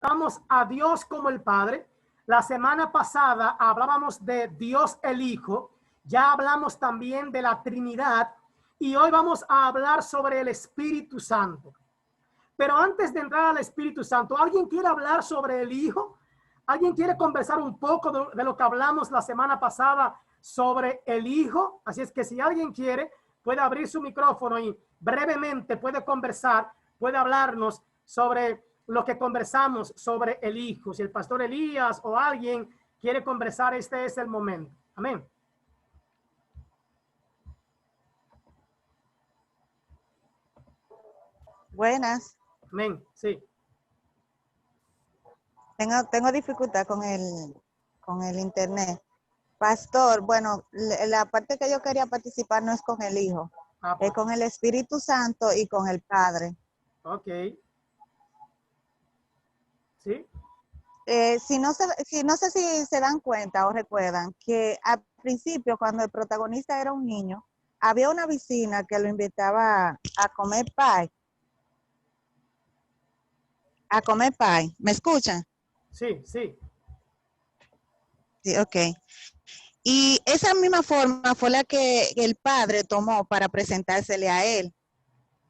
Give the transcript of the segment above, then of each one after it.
Vamos a Dios como el Padre. La semana pasada hablábamos de Dios el Hijo. Ya hablamos también de la Trinidad. Y hoy vamos a hablar sobre el Espíritu Santo. Pero antes de entrar al Espíritu Santo, ¿alguien quiere hablar sobre el Hijo? ¿Alguien quiere conversar un poco de lo que hablamos la semana pasada sobre el Hijo? Así es que si alguien quiere, puede abrir su micrófono y brevemente puede conversar, puede hablarnos sobre lo que conversamos sobre el Hijo. Si el pastor Elías o alguien quiere conversar, este es el momento. Amén. Buenas. Amén, sí. Tengo dificultad con el internet. Pastor, bueno, la parte que yo quería participar no es con el Hijo, es con el Espíritu Santo y con el Padre. Ok. ¿Sí? No sé si se dan cuenta o recuerdan que al principio, cuando el protagonista era un niño, había una vecina que lo invitaba a comer pie. A comer pie. ¿Me escuchan? Sí, sí. Sí, ok. Y esa misma forma fue la que el padre tomó para presentársele a él.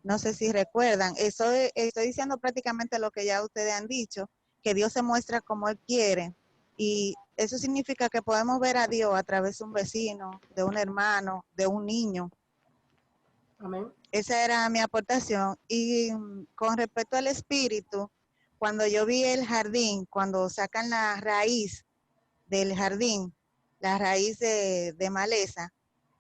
No sé si recuerdan. Estoy diciendo prácticamente lo que ya ustedes han dicho, que Dios se muestra como Él quiere. Y eso significa que podemos ver a Dios a través de un vecino, de un hermano, de un niño. Amén. Esa era mi aportación. Y con respecto al espíritu, cuando yo vi el jardín, cuando sacan la raíz del jardín, la raíz de maleza,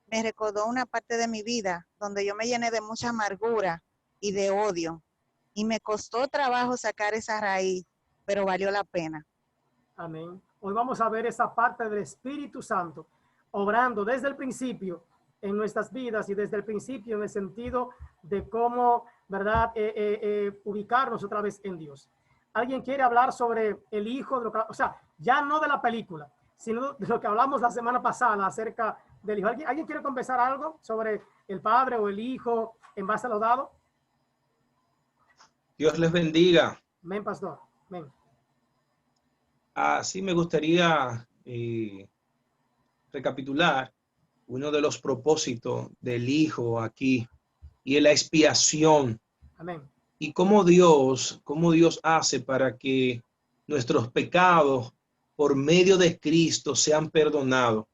me recordó una parte de mi vida donde yo me llené de mucha amargura y de odio. Y me costó trabajo sacar esa raíz, pero valió la pena. Amén. Hoy vamos a ver esa parte del Espíritu Santo obrando desde el principio en nuestras vidas y desde el principio en el sentido de cómo, ¿verdad? Ubicarnos otra vez en Dios. ¿Alguien quiere hablar sobre el Hijo? O sea, ya no de la película, sino de lo que hablamos la semana pasada acerca del Hijo. ¿Alguien quiere conversar algo sobre el Padre o el Hijo en base a lo dado? Dios les bendiga. Amén, pastor. Amén. Así me gustaría recapitular uno de los propósitos del Hijo aquí, y es la expiación. Amén. Y cómo Dios hace para que nuestros pecados por medio de Cristo sean perdonados.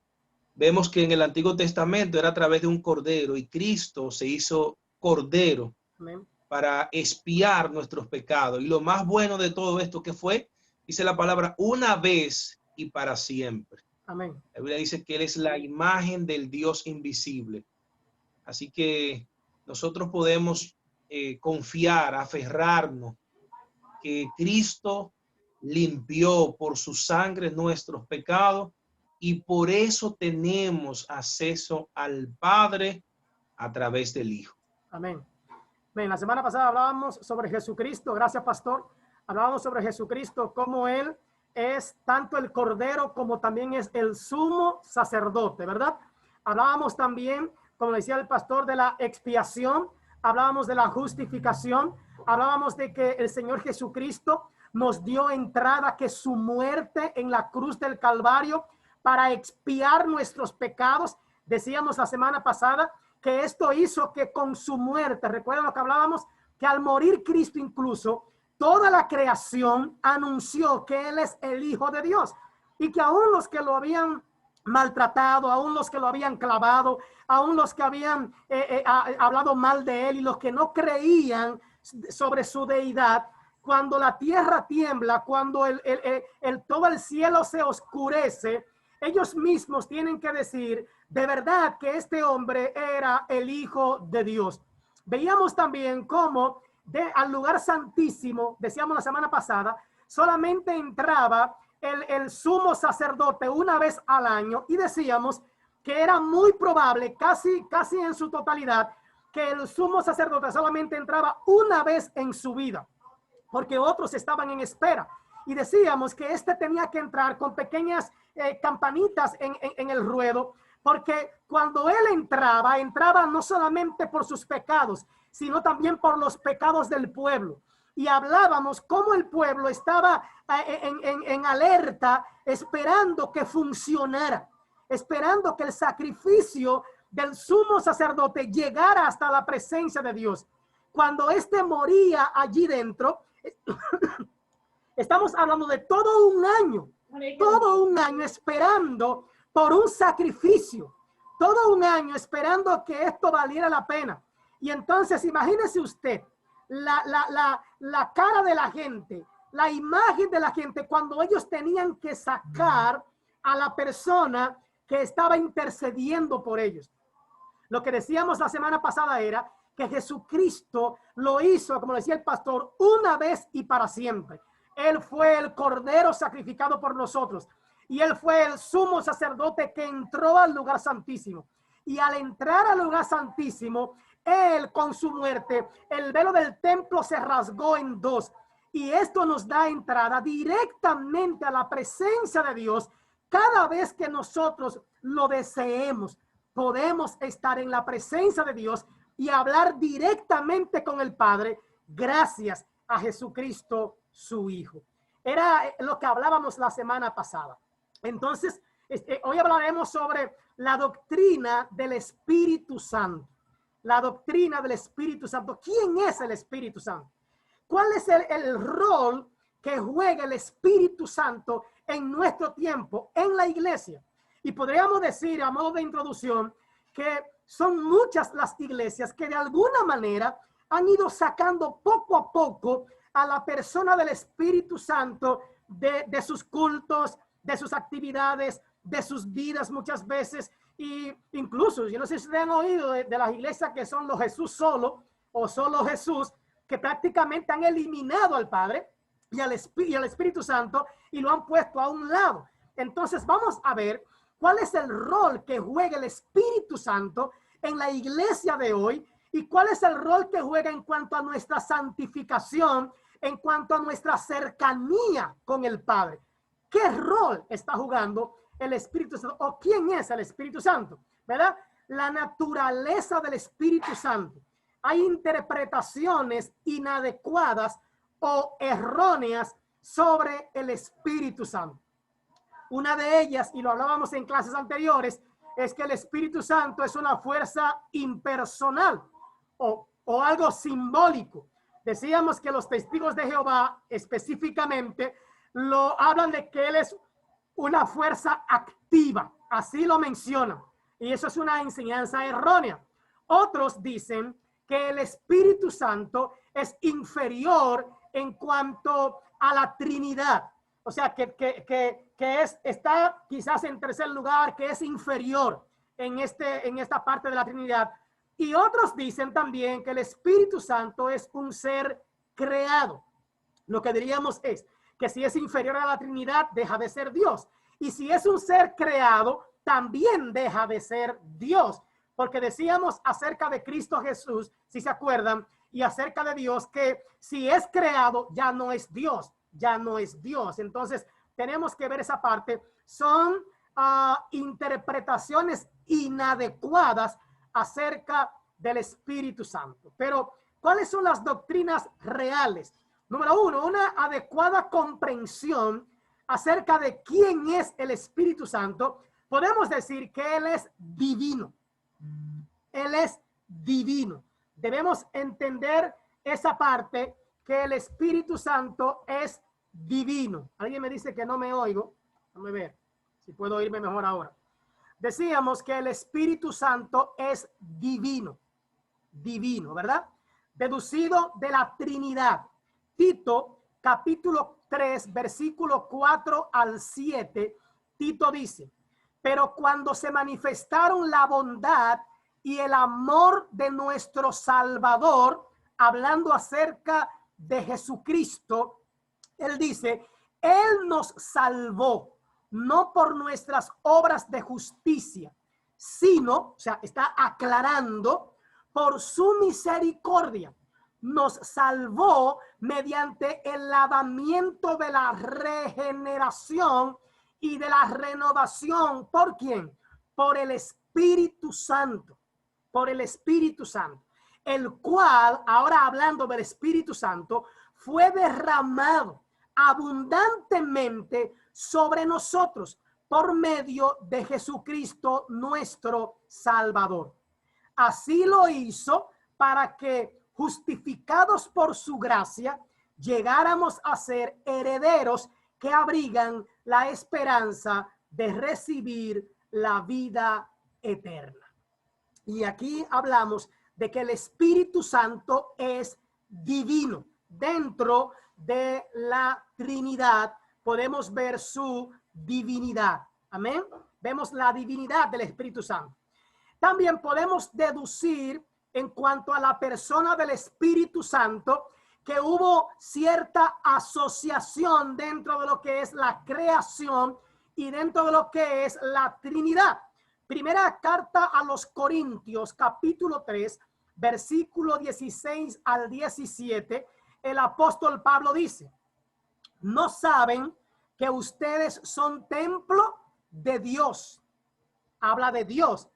Vemos que en el Antiguo Testamento era a través de un cordero, y Cristo se hizo cordero. Amén. Para expiar nuestros pecados. Y lo más bueno de todo esto que fue, dice la palabra, una vez y para siempre. Amén. La Biblia dice que Él es la imagen del Dios invisible. Así que nosotros podemos confiar, aferrarnos, que Cristo limpió por su sangre nuestros pecados, y por eso tenemos acceso al Padre a través del Hijo. Amén. Bien, la semana pasada hablábamos sobre Jesucristo. Gracias, pastor. Hablábamos sobre Jesucristo, cómo Él es tanto el Cordero como también es el sumo sacerdote, ¿verdad? Hablábamos también, como decía el pastor, de la expiación. Hablábamos de la justificación. Hablábamos de que el Señor Jesucristo nos dio entrada, que su muerte en la cruz del Calvario para expiar nuestros pecados. Decíamos la semana pasada que esto hizo que con su muerte, recuerden lo que hablábamos, que al morir Cristo incluso, toda la creación anunció que Él es el Hijo de Dios, y que aún los que lo habían maltratado, aún los que lo habían clavado, aún los que habían hablado mal de Él y los que no creían sobre su deidad, cuando la tierra tiembla, cuando todo el cielo se oscurece, ellos mismos tienen que decir de verdad que este hombre era el Hijo de Dios. Veíamos también cómo al lugar santísimo, decíamos la semana pasada, solamente entraba el sumo sacerdote una vez al año, y decíamos que era muy probable, casi en su totalidad, que el sumo sacerdote solamente entraba una vez en su vida, porque otros estaban en espera. Y decíamos que este tenía que entrar con pequeñas campanitas en el ruedo, porque cuando él entraba no solamente por sus pecados, sino también por los pecados del pueblo. y hablábamos cómo el pueblo estaba en alerta, esperando que funcionara, esperando que el sacrificio del sumo sacerdote llegara hasta la presencia de Dios. Cuando éste moría allí dentro, estamos hablando de todo un año esperando por un sacrificio, todo un año esperando que esto valiera la pena. Y entonces imagínese usted la cara de la gente, la imagen de la gente cuando ellos tenían que sacar a la persona que estaba intercediendo por ellos. Lo que decíamos la semana pasada era que Jesucristo lo hizo, como decía el pastor, una vez y para siempre. Él fue el cordero sacrificado por nosotros y él fue el sumo sacerdote que entró al lugar santísimo. Y al entrar al lugar santísimo, él con su muerte, el velo del templo se rasgó en dos. Y esto nos da entrada directamente a la presencia de Dios. Cada vez que nosotros lo deseemos, podemos estar en la presencia de Dios y hablar directamente con el Padre gracias a Jesucristo, su Hijo. Era lo que hablábamos la semana pasada. Entonces, hoy hablaremos sobre la doctrina del Espíritu Santo. La doctrina del Espíritu Santo. ¿Quién es el Espíritu Santo? ¿Cuál es el rol que juega el Espíritu Santo en nuestro tiempo, en la iglesia? Y podríamos decir, a modo de introducción, que son muchas las iglesias que de alguna manera han ido sacando poco a poco a la persona del Espíritu Santo de sus cultos, de sus actividades, de sus vidas muchas veces. Y incluso, yo no sé si ustedes han oído de las iglesias que son los Jesús solo o solo Jesús, que prácticamente han eliminado al Padre y al Espíritu Santo y lo han puesto a un lado. Entonces vamos a ver cuál es el rol que juega el Espíritu Santo en la iglesia de hoy y cuál es el rol que juega en cuanto a nuestra santificación, en cuanto a nuestra cercanía con el Padre. ¿Qué rol está jugando el Espíritu Santo? ¿O quién es el Espíritu Santo? ¿Verdad? La naturaleza del Espíritu Santo. Hay interpretaciones inadecuadas o erróneas sobre el Espíritu Santo. Una de ellas, y lo hablábamos en clases anteriores, es que el Espíritu Santo es una fuerza impersonal o algo simbólico. Decíamos que los testigos de Jehová específicamente lo hablan de que él es una fuerza activa, así lo mencionan, y eso es una enseñanza errónea. Otros dicen que el Espíritu Santo es inferior en cuanto a la Trinidad, o sea, que está quizás en tercer lugar, que es inferior en esta parte de la Trinidad. Y otros dicen también que el Espíritu Santo es un ser creado. Lo que diríamos es que si es inferior a la Trinidad, deja de ser Dios. Y si es un ser creado, también deja de ser Dios. Porque decíamos acerca de Cristo Jesús, si se acuerdan, y acerca de Dios, que si es creado, ya no es Dios, ya no es Dios. Entonces, tenemos que ver esa parte. Son interpretaciones inadecuadas acerca del Espíritu Santo. Pero, ¿cuáles son las doctrinas reales? Número uno, una adecuada comprensión acerca de quién es el Espíritu Santo. Podemos decir que Él es divino. Él es divino. Debemos entender esa parte, que el Espíritu Santo es divino. Alguien me dice que no me oigo. Déjame ver si puedo oírme mejor ahora. Decíamos que el Espíritu Santo es divino. Divino, ¿verdad? Deducido de la Trinidad. Tito, capítulo 3, versículo 4 al 7, Tito dice: pero cuando se manifestaron la bondad y el amor de nuestro Salvador, hablando acerca de Jesucristo, él dice, Él nos salvó, no por nuestras obras de justicia, sino, o sea, está aclarando, por su misericordia. Nos salvó mediante el lavamiento de la regeneración y de la renovación. ¿Por quién? Por el Espíritu Santo. Por el Espíritu Santo. El cual, ahora hablando del Espíritu Santo, fue derramado abundantemente sobre nosotros por medio de Jesucristo nuestro Salvador. Así lo hizo para que, justificados por su gracia, llegáramos a ser herederos que abrigan la esperanza de recibir la vida eterna. Y aquí hablamos de que el Espíritu Santo es divino. Dentro de la Trinidad podemos ver su divinidad. Amén. Vemos la divinidad del Espíritu Santo. También podemos deducir en cuanto a la persona del Espíritu Santo que hubo cierta asociación dentro de lo que es la creación y dentro de lo que es la Trinidad. Primera carta a los Corintios, capítulo 3, versículo 16 al 17, el apóstol Pablo dice: ¿no saben que ustedes son templo de Dios? Habla de Dios.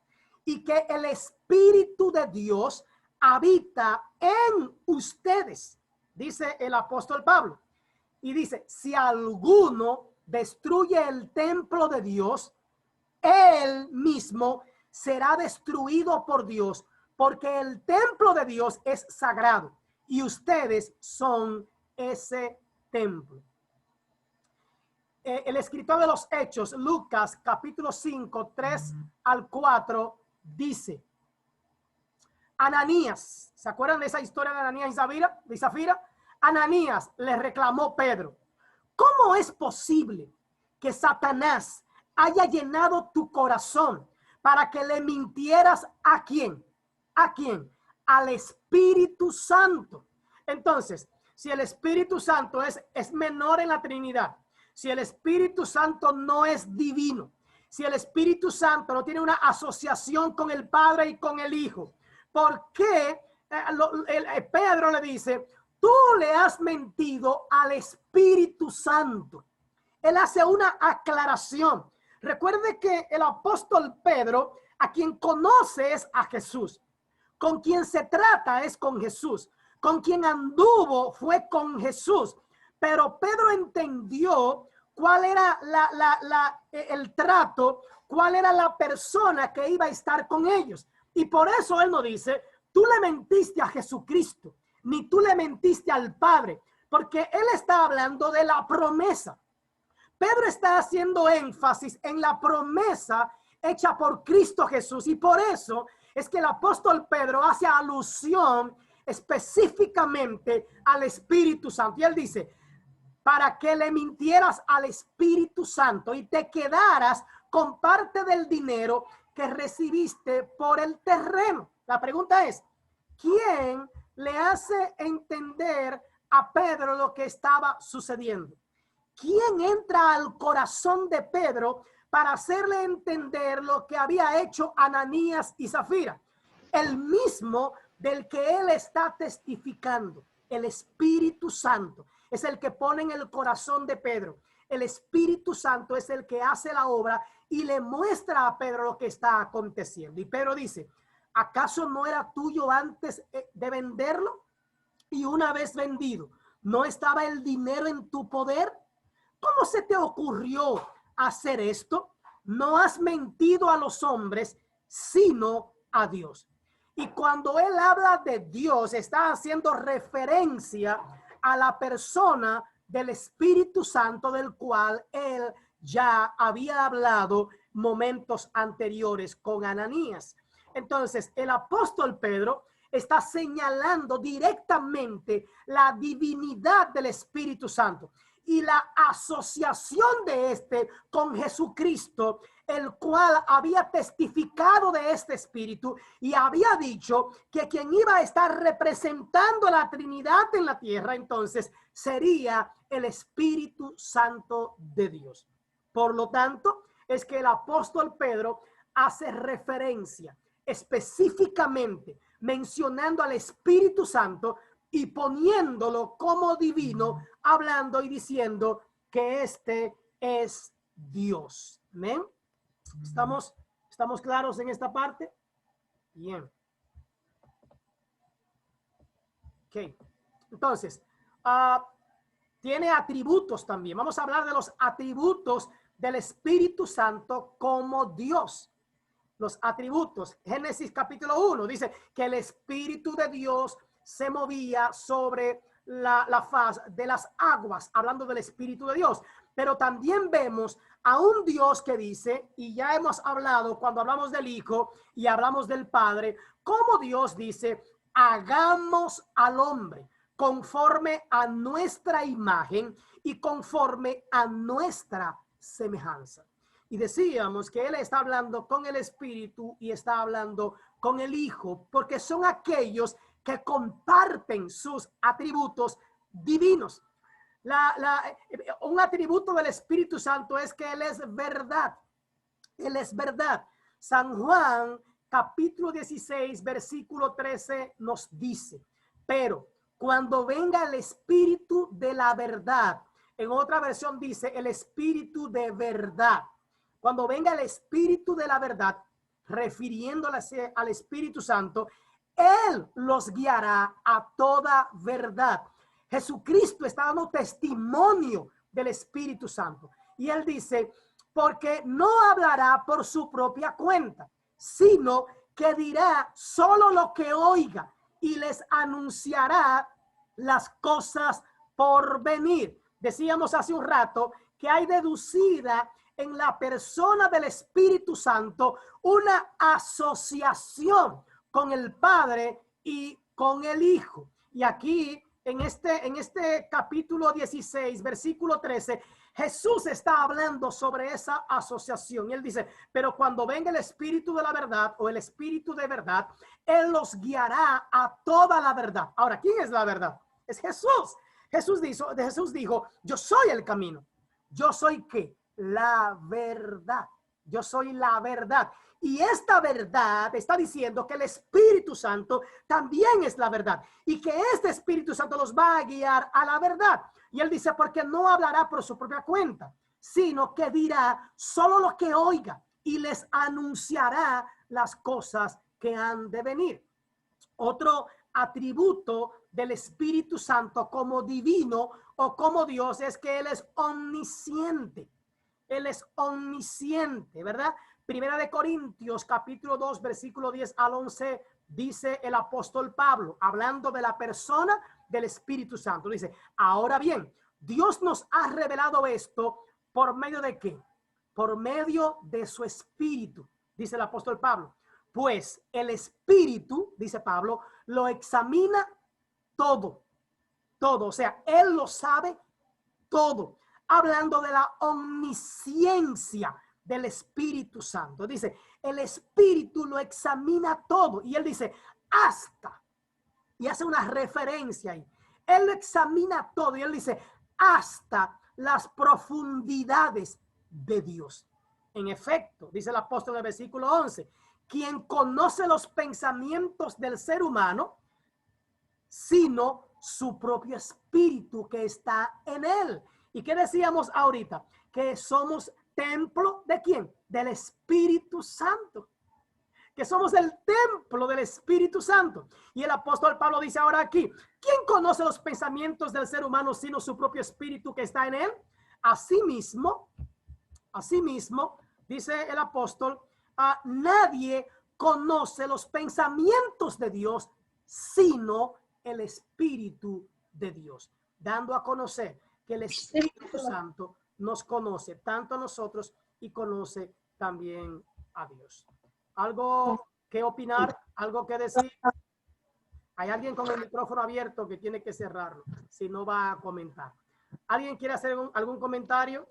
Y que el Espíritu de Dios habita en ustedes, dice el apóstol Pablo. Y dice: si alguno destruye el templo de Dios, él mismo será destruido por Dios, porque el templo de Dios es sagrado y ustedes son ese templo. El escritor de los Hechos, Lucas, capítulo 5, 3 al 4, dice: Ananías, ¿se acuerdan de esa historia de Ananías y Zafira? Ananías le reclamó Pedro: ¿cómo es posible que Satanás haya llenado tu corazón para que le mintieras a quién? ¿A quién? Al Espíritu Santo. Entonces, si el Espíritu Santo es menor en la Trinidad, si el Espíritu Santo no es divino, si el Espíritu Santo no tiene una asociación con el Padre y con el Hijo, ¿por qué Pedro le dice: tú le has mentido al Espíritu Santo? Él hace una aclaración. Recuerde que el apóstol Pedro, a quien conoce es a Jesús, con quien se trata es con Jesús, con quien anduvo fue con Jesús. Pero Pedro entendió cuál era el trato, cuál era la persona que iba a estar con ellos. Y por eso él no dice: tú le mentiste a Jesucristo, ni tú le mentiste al Padre, porque él está hablando de la promesa. Pedro está haciendo énfasis en la promesa hecha por Cristo Jesús. Y por eso es que el apóstol Pedro hace alusión específicamente al Espíritu Santo. Y él dice: para que le mintieras al Espíritu Santo y te quedaras con parte del dinero que recibiste por el terreno. La pregunta es: ¿quién le hace entender a Pedro lo que estaba sucediendo? ¿Quién entra al corazón de Pedro para hacerle entender lo que había hecho Ananías y Zafira? El mismo del que él está testificando, el Espíritu Santo. Es el que pone en el corazón de Pedro. El Espíritu Santo es el que hace la obra y le muestra a Pedro lo que está aconteciendo. Y Pedro dice: ¿acaso no era tuyo antes de venderlo? Y una vez vendido, ¿no estaba el dinero en tu poder? ¿Cómo se te ocurrió hacer esto? No has mentido a los hombres, sino a Dios. Y cuando él habla de Dios, está haciendo referencia a la persona del Espíritu Santo, del cual él ya había hablado momentos anteriores con Ananías. Entonces, el apóstol Pedro está señalando directamente la divinidad del Espíritu Santo y la asociación de este con Jesucristo, el cual había testificado de este Espíritu y había dicho que quien iba a estar representando la Trinidad en la tierra, entonces sería el Espíritu Santo de Dios. Por lo tanto, es que el apóstol Pedro hace referencia específicamente mencionando al Espíritu Santo y poniéndolo como divino, hablando y diciendo que este es Dios. ¿Amén? ¿Estamos claros en esta parte? Bien. Ok. Entonces, tiene atributos también. Vamos a hablar de los atributos del Espíritu Santo como Dios. Los atributos. Génesis capítulo 1 dice que el Espíritu de Dios se movía sobre la faz de las aguas, hablando del Espíritu de Dios. Pero también vemos a un Dios que dice, y ya hemos hablado cuando hablamos del Hijo y hablamos del Padre, como Dios dice, hagamos al hombre conforme a nuestra imagen y conforme a nuestra semejanza. Y decíamos que Él está hablando con el Espíritu y está hablando con el Hijo, porque son aquellos que comparten sus atributos divinos. Un atributo del Espíritu Santo es que Él es verdad. Él es verdad. San Juan, capítulo 16, versículo 13, nos dice, pero cuando venga el Espíritu de la verdad, en otra versión dice el Espíritu de verdad. Cuando venga el Espíritu de la verdad, refiriéndose al Espíritu Santo, Él los guiará a toda verdad. Jesucristo está dando testimonio del Espíritu Santo. Y Él dice, porque no hablará por su propia cuenta, sino que dirá solo lo que oiga y les anunciará las cosas por venir. Decíamos hace un rato que hay deducida en la persona del Espíritu Santo una asociación con el Padre y con el Hijo. Y aquí en este capítulo 16, versículo 13, Jesús está hablando sobre esa asociación. Y Él dice, pero cuando venga el Espíritu de la verdad o el Espíritu de verdad, Él los guiará a toda la verdad. Ahora, ¿quién es la verdad? Es Jesús. Jesús dijo, yo soy el camino. Yo soy ¿qué? La verdad. Yo soy la verdad. Y esta verdad está diciendo que el Espíritu Santo también es la verdad. Y que este Espíritu Santo los va a guiar a la verdad. Y Él dice, porque no hablará por su propia cuenta, sino que dirá solo lo que oiga y les anunciará las cosas que han de venir. Otro atributo del Espíritu Santo como divino o como Dios es que Él es omnisciente. Él es omnisciente, ¿verdad? Primera de Corintios, capítulo 2, versículo 10 al 11, dice el apóstol Pablo, hablando de la persona del Espíritu Santo. Dice, ahora bien, Dios nos ha revelado esto ¿por medio de qué? Por medio de su Espíritu, dice el apóstol Pablo. Pues el Espíritu, dice Pablo, lo examina todo. O sea, Él lo sabe todo. Hablando de la omnisciencia del Espíritu Santo. Dice, el Espíritu lo examina todo. Y Él dice, hasta. Y hace una referencia ahí. Él lo examina todo. Y Él dice, hasta las profundidades de Dios. En efecto, dice el apóstol en el versículo 11, quien conoce los pensamientos del ser humano, sino su propio espíritu que está en él. ¿Y qué decíamos ahorita? Que somos templo ¿de quién? Del Espíritu Santo. Que somos el templo del Espíritu Santo. Y el apóstol Pablo dice ahora aquí, ¿quién conoce los pensamientos del ser humano sino su propio espíritu que está en él? Asimismo, dice el apóstol, nadie conoce los pensamientos de Dios sino el Espíritu de Dios, dando a conocer que el Espíritu Santo nos conoce tanto a nosotros y conoce también a Dios. ¿Algo que opinar? ¿Algo que decir? Hay alguien con el micrófono abierto que tiene que cerrarlo, si no va a comentar. ¿Alguien quiere hacer algún comentario?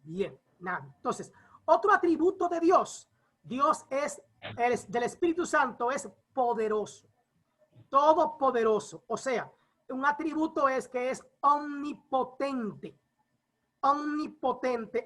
Bien, nada. Entonces, otro atributo de Dios. Dios del Espíritu Santo es poderoso, todopoderoso. O sea, un atributo es que es omnipotente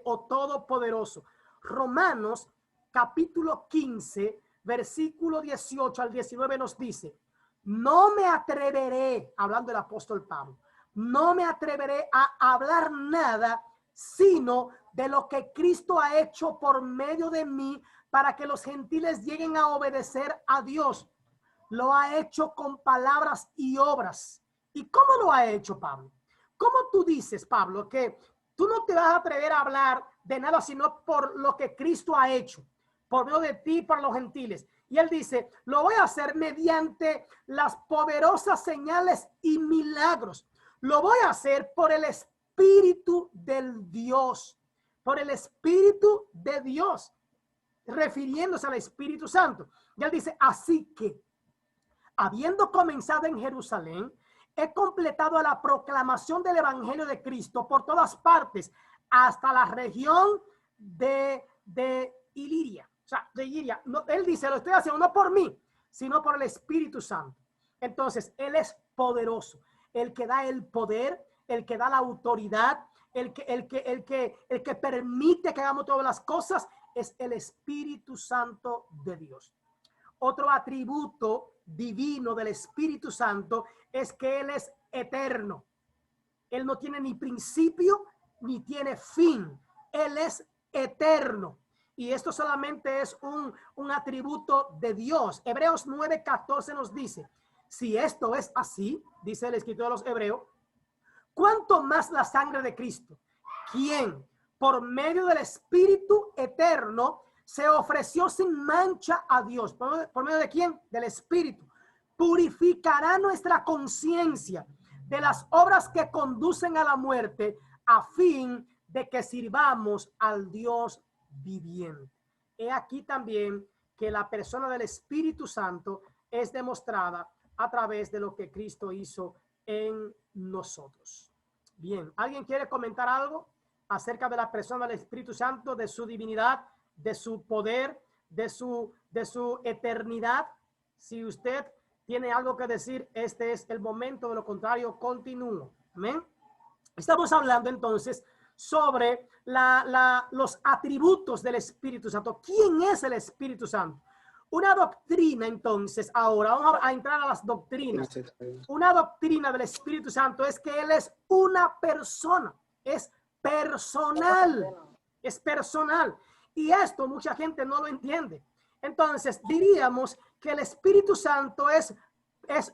o todopoderoso. Romanos capítulo 15, versículo 18 al 19 nos dice, no me atreveré, hablando del apóstol Pablo, no me atreveré a hablar nada sino de lo que Cristo ha hecho por medio de mí para que los gentiles lleguen a obedecer a Dios. Lo ha hecho con palabras y obras, ¿Y cómo lo ha hecho Pablo? ¿Cómo tú dices, Pablo, que tú no te vas a atrever a hablar de nada sino por lo que Cristo ha hecho, por medio de ti, para los gentiles? Y él dice, lo voy a hacer mediante las poderosas señales y milagros. Lo voy a hacer por el Espíritu del Dios, por el Espíritu de Dios, refiriéndose al Espíritu Santo. Y él dice, así que, habiendo comenzado en Jerusalén, he completado la proclamación del Evangelio de Cristo por todas partes, hasta la región de Iliria. O sea, de Iliria. No, él dice, lo estoy haciendo no por mí, sino por el Espíritu Santo. Entonces, él es poderoso, el que da el poder, el que da la autoridad, el que permite que hagamos todas las cosas, es el Espíritu Santo de Dios. Otro atributo divino del Espíritu Santo es que Él es eterno. Él no tiene ni principio ni tiene fin. Él es eterno. Y esto solamente es un atributo de Dios. Hebreos 9:14 nos dice, si esto es así, dice el escritor de los Hebreos, ¿cuánto más la sangre de Cristo? ¿Quién, por medio del Espíritu eterno, se ofreció sin mancha a Dios? ¿Por medio de quién? Del Espíritu. Purificará nuestra conciencia de las obras que conducen a la muerte, a fin de que sirvamos al Dios viviente. He aquí también que la persona del Espíritu Santo es demostrada a través de lo que Cristo hizo en nosotros. Bien, ¿alguien quiere comentar algo acerca de la persona del Espíritu Santo, de su divinidad, de su poder, de su eternidad? Si usted tiene algo que decir, este es el momento. De lo contrario, continúo. Amén. Estamos hablando entonces sobre los atributos del Espíritu Santo. ¿Quién es el Espíritu Santo? Una doctrina, entonces, ahora vamos a entrar a las doctrinas. Una doctrina del Espíritu Santo es que Él es una persona, es personal, es personal. Y esto mucha gente no lo entiende. Entonces, diríamos que el Espíritu Santo es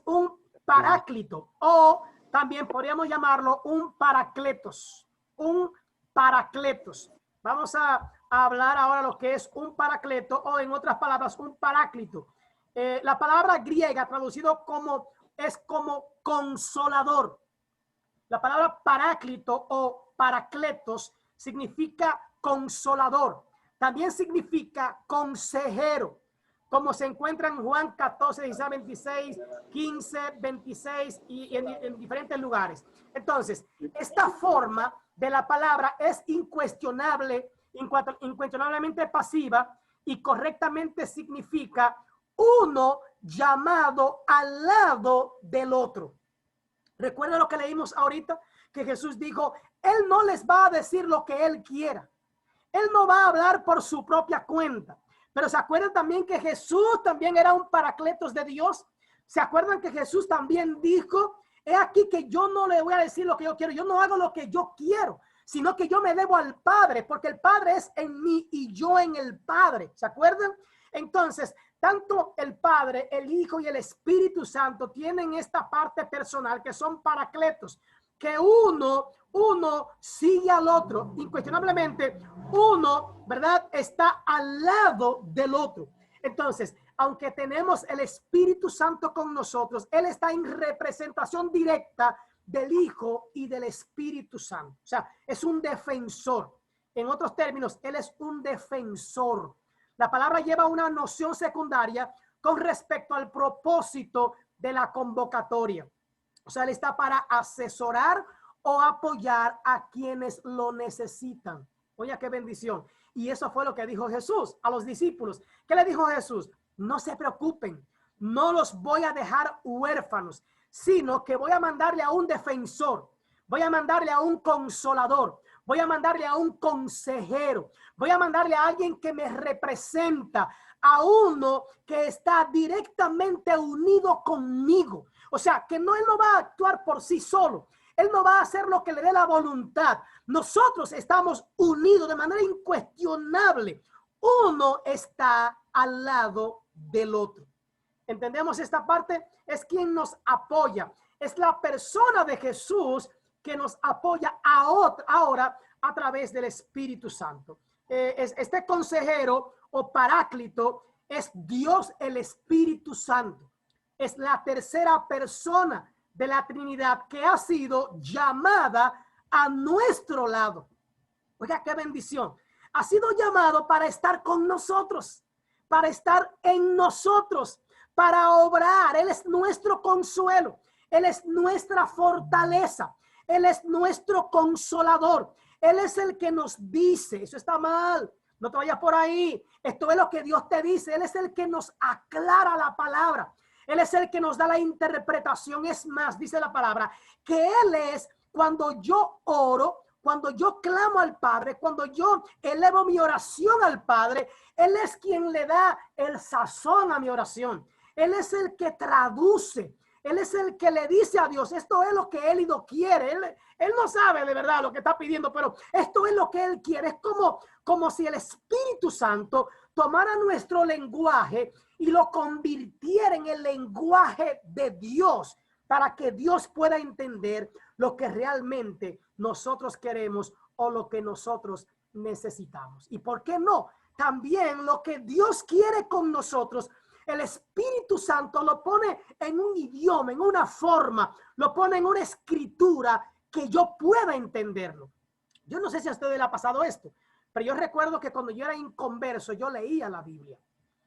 un paráclito, o también podríamos llamarlo un paracletos, un paracletos. Vamos a hablar ahora lo que es un paracleto, o en otras palabras, un paráclito. La palabra griega traducido es como consolador. La palabra paráclito o paracletos significa consolador. También significa consejero, como se encuentra en Juan 14, 16, 26, 15, 26 y en diferentes lugares. Entonces, esta forma de la palabra es incuestionablemente pasiva y correctamente significa uno llamado al lado del otro. Recuerda lo que leímos ahorita, que Jesús dijo, Él no les va a decir lo que Él quiera. Él no va a hablar por su propia cuenta. Pero ¿se acuerdan también que Jesús también era un paracletos de Dios? ¿Se acuerdan que Jesús también dijo, he aquí que yo no le voy a decir lo que yo quiero, yo no hago lo que yo quiero, sino que yo me debo al Padre, porque el Padre es en mí y yo en el Padre? ¿Se acuerdan? Entonces, tanto el Padre, el Hijo y el Espíritu Santo tienen esta parte personal que son paracletos, que uno sigue al otro, incuestionablemente uno, ¿verdad?, está al lado del otro. Entonces, aunque tenemos el Espíritu Santo con nosotros, Él está en representación directa del Hijo y del Espíritu Santo. O sea, es un defensor. En otros términos, Él es un defensor. La palabra lleva una noción secundaria con respecto al propósito de la convocatoria. O sea, Él está para asesorar o apoyar a quienes lo necesitan. Oye, qué bendición. Y eso fue lo que dijo Jesús a los discípulos. ¿Qué le dijo Jesús? No se preocupen, no los voy a dejar huérfanos, sino que voy a mandarle a un defensor, voy a mandarle a un consolador, voy a mandarle a un consejero, voy a mandarle a alguien que me representa, a uno que está directamente unido conmigo. O sea, que él no va a actuar por sí solo. Él no va a hacer lo que le dé la voluntad. Nosotros estamos unidos de manera incuestionable. Uno está al lado del otro. ¿Entendemos esta parte? Es quien nos apoya, Es la persona de Jesús que nos apoya ahora a través del Espíritu Santo. Este consejero o paráclito es Dios el Espíritu Santo. Es la tercera persona de la Trinidad que ha sido llamada a nuestro lado. Oiga, qué bendición. Ha sido llamado para estar con nosotros, para estar en nosotros, para obrar. Él es nuestro consuelo. Él es nuestra fortaleza. Él es nuestro consolador. Él es el que nos dice, eso está mal, no te vayas por ahí. Esto es lo que Dios te dice. Él es el que nos aclara la palabra. Él es el que nos da la interpretación. Es más, dice la palabra, que Él es cuando yo oro, cuando yo clamo al Padre, cuando yo elevo mi oración al Padre, Él es quien le da el sazón a mi oración. Él es el que traduce. Él es el que le dice a Dios, esto es lo que Él quiere. Él no sabe de verdad lo que está pidiendo, pero esto es lo que Él quiere. Es como si el Espíritu Santo tomara nuestro lenguaje y lo convirtiera en el lenguaje de Dios, para que Dios pueda entender lo que realmente nosotros queremos o lo que nosotros necesitamos. ¿Y por qué no? También lo que Dios quiere con nosotros, el Espíritu Santo lo pone en un idioma, en una forma, lo pone en una escritura que yo pueda entenderlo. Yo no sé si a ustedes le ha pasado esto, pero yo recuerdo que cuando yo era inconverso, yo leía la Biblia.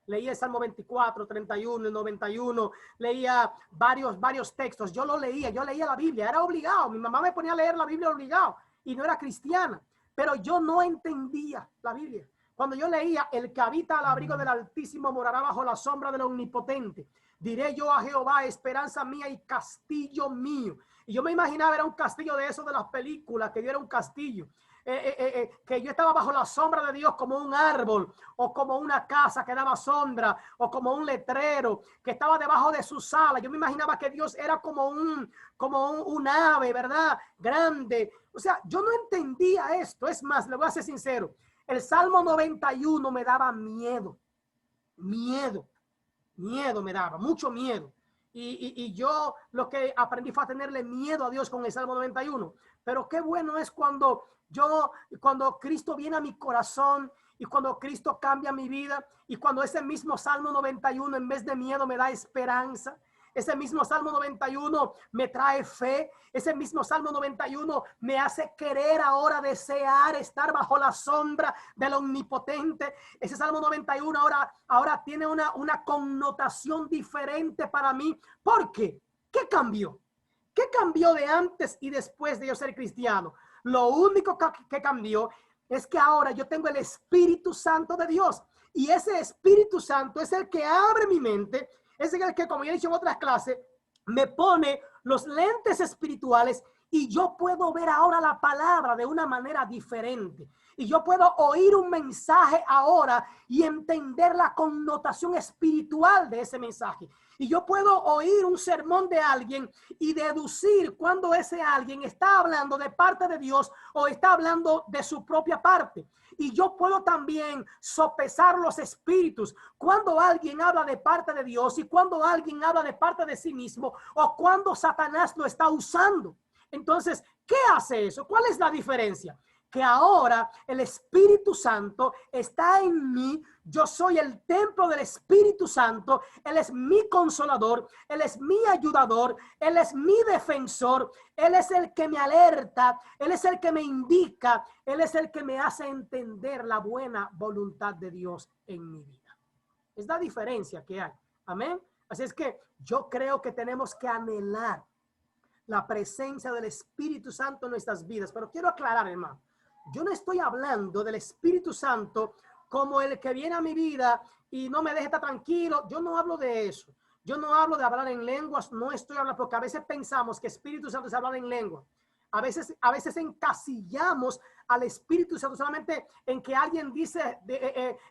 Leía el Salmo 24, 31, el 91, leía varios textos. Yo leía la Biblia, era obligado. Mi mamá me ponía a leer la Biblia obligado y no era cristiana, pero yo no entendía la Biblia. Cuando yo leía, el que habita al abrigo del Altísimo morará bajo la sombra del Omnipotente. Diré yo a Jehová, esperanza mía y castillo mío. Y yo me imaginaba, era un castillo de esos de las películas, que yo era un castillo. Que yo estaba bajo la sombra de Dios como un árbol, o como una casa que daba sombra, o como un letrero que estaba debajo de su sala. Yo me imaginaba que Dios era como un ave, ¿verdad? Grande. O sea, yo no entendía esto. Es más, le voy a ser sincero. El Salmo 91 me daba miedo me daba, mucho miedo. Y yo lo que aprendí fue a tenerle miedo a Dios con el Salmo 91. Pero qué bueno es cuando Cristo viene a mi corazón y cuando Cristo cambia mi vida y cuando ese mismo Salmo 91 en vez de miedo me da esperanza. Ese mismo Salmo 91 me trae fe. Ese mismo Salmo 91 me hace querer ahora, desear estar bajo la sombra del Omnipotente. Ese Salmo 91 ahora tiene una connotación diferente para mí. ¿Por qué? ¿Qué cambió? ¿Qué cambió de antes y después de yo ser cristiano? Lo único que cambió es que ahora yo tengo el Espíritu Santo de Dios. Y ese Espíritu Santo es el que abre mi mente. Es el que, como ya he dicho en otras clases, me pone los lentes espirituales y yo puedo ver ahora la palabra de una manera diferente. Y yo puedo oír un mensaje ahora y entender la connotación espiritual de ese mensaje. Y yo puedo oír un sermón de alguien y deducir cuando ese alguien está hablando de parte de Dios o está hablando de su propia parte. Y yo puedo también sopesar los espíritus cuando alguien habla de parte de Dios y cuando alguien habla de parte de sí mismo o cuando Satanás lo está usando. Entonces, ¿qué hace eso? ¿Cuál es la diferencia? Que ahora el Espíritu Santo está en mí. Yo soy el templo del Espíritu Santo. Él es mi consolador. Él es mi ayudador. Él es mi defensor. Él es el que me alerta. Él es el que me indica. Él es el que me hace entender la buena voluntad de Dios en mi vida. Es la diferencia que hay. Amén. Así es que yo creo que tenemos que anhelar la presencia del Espíritu Santo en nuestras vidas. Pero quiero aclarar, hermano. Yo no estoy hablando del Espíritu Santo como el que viene a mi vida y no me deja estar tranquilo. Yo no hablo de eso. Yo no hablo de hablar en lenguas. No estoy hablando, porque a veces pensamos que Espíritu Santo es hablar en lengua. A veces encasillamos al Espíritu Santo solamente en que alguien dice,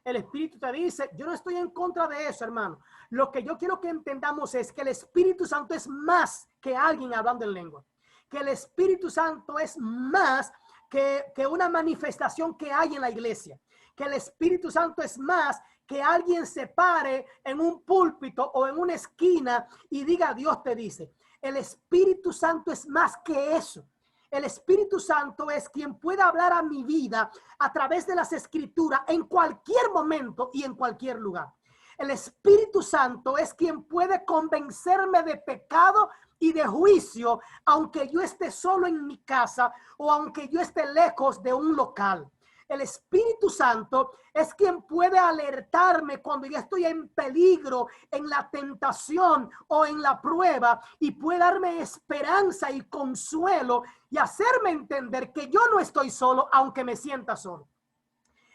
el Espíritu te dice. Yo no estoy en contra de eso, hermano. Lo que yo quiero que entendamos es que el Espíritu Santo es más que alguien hablando en lengua. Que el Espíritu Santo es más que una manifestación que hay en la iglesia. Que el Espíritu Santo es más que alguien se pare en un púlpito o en una esquina y diga, Dios te dice. El Espíritu Santo es más que eso. El Espíritu Santo es quien puede hablar a mi vida a través de las Escrituras en cualquier momento y en cualquier lugar. El Espíritu Santo es quien puede convencerme de pecado y de juicio, aunque yo esté solo en mi casa o aunque yo esté lejos de un local. El Espíritu Santo es quien puede alertarme cuando yo estoy en peligro, en la tentación o en la prueba, y puede darme esperanza y consuelo y hacerme entender que yo no estoy solo, aunque me sienta solo.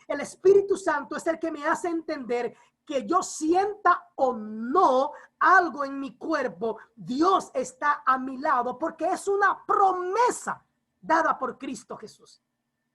El Espíritu Santo es el que me hace entender que yo sienta o no algo en mi cuerpo, Dios está a mi lado, porque es una promesa dada por Cristo Jesús.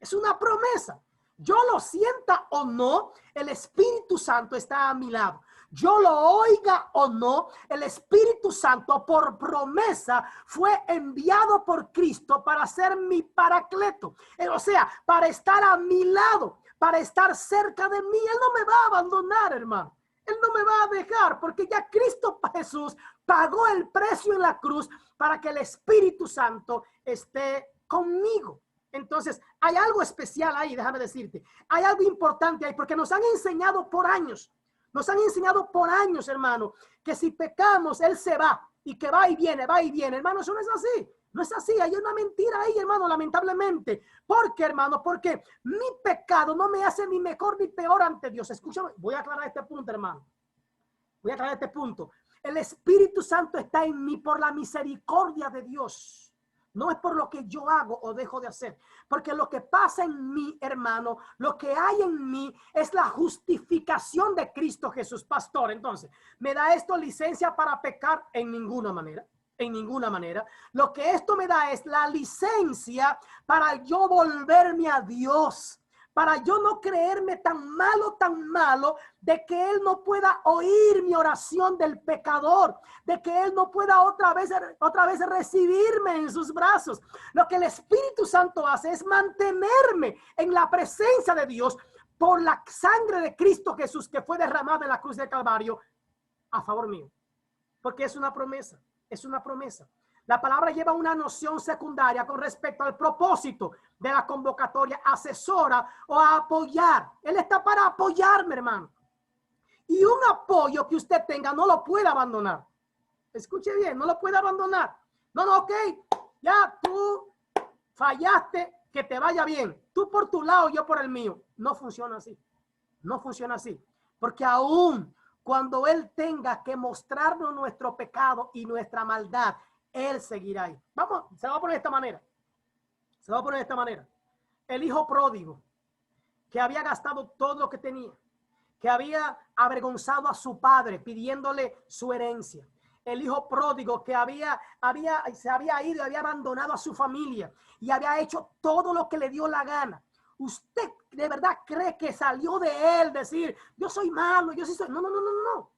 Es una promesa. Yo lo sienta o no, el Espíritu Santo está a mi lado. Yo lo oiga o no, el Espíritu Santo por promesa fue enviado por Cristo para ser mi paracleto. O sea, para estar a mi lado, para estar cerca de mí. Él no me va a abandonar, hermano. Él no me va a dejar, porque ya Cristo Jesús pagó el precio en la cruz para que el Espíritu Santo esté conmigo. Entonces, hay algo especial ahí, déjame decirte. Hay algo importante ahí, porque nos han enseñado por años. Nos han enseñado por años, hermano, que si pecamos, Él se va y que va y viene, va y viene. Hermano, eso no es así. No es así. Hay una mentira ahí, hermano, lamentablemente. ¿Por qué, hermano? Porque mi pecado no me hace ni mejor ni peor ante Dios. Escúchame, voy a aclarar este punto, hermano. Voy a aclarar este punto. El Espíritu Santo está en mí por la misericordia de Dios. No es por lo que yo hago o dejo de hacer. Porque lo que pasa en mí, hermano, lo que hay en mí es la justificación de Cristo Jesús, pastor. Entonces, ¿me da esto licencia para pecar? En ninguna manera. En ninguna manera. Lo que esto me da es la licencia para yo volverme a Dios. Para yo no creerme tan malo, de que Él no pueda oír mi oración del pecador, de que Él no pueda otra vez recibirme en sus brazos. Lo que el Espíritu Santo hace es mantenerme en la presencia de Dios por la sangre de Cristo Jesús que fue derramada en la cruz del Calvario a favor mío. Porque es una promesa, es una promesa. La palabra lleva una noción secundaria con respecto al propósito de la convocatoria, asesora o a apoyar. Él está para apoyarme, hermano. Y un apoyo que usted tenga no lo puede abandonar. Escuche bien, no lo puede abandonar. No, ok, ya tú fallaste, que te vaya bien. Tú por tu lado, yo por el mío. No funciona así. No funciona así. Porque aún cuando Él tenga que mostrarnos nuestro pecado y nuestra maldad, Él seguirá ahí. Vamos, se va a poner de esta manera. Se va a poner de esta manera. El hijo pródigo, que había gastado todo lo que tenía, que había avergonzado a su padre pidiéndole su herencia. El hijo pródigo que se había ido y había abandonado a su familia y había hecho todo lo que le dio la gana. ¿Usted de verdad cree que salió de él decir, yo soy malo, yo sí soy? No.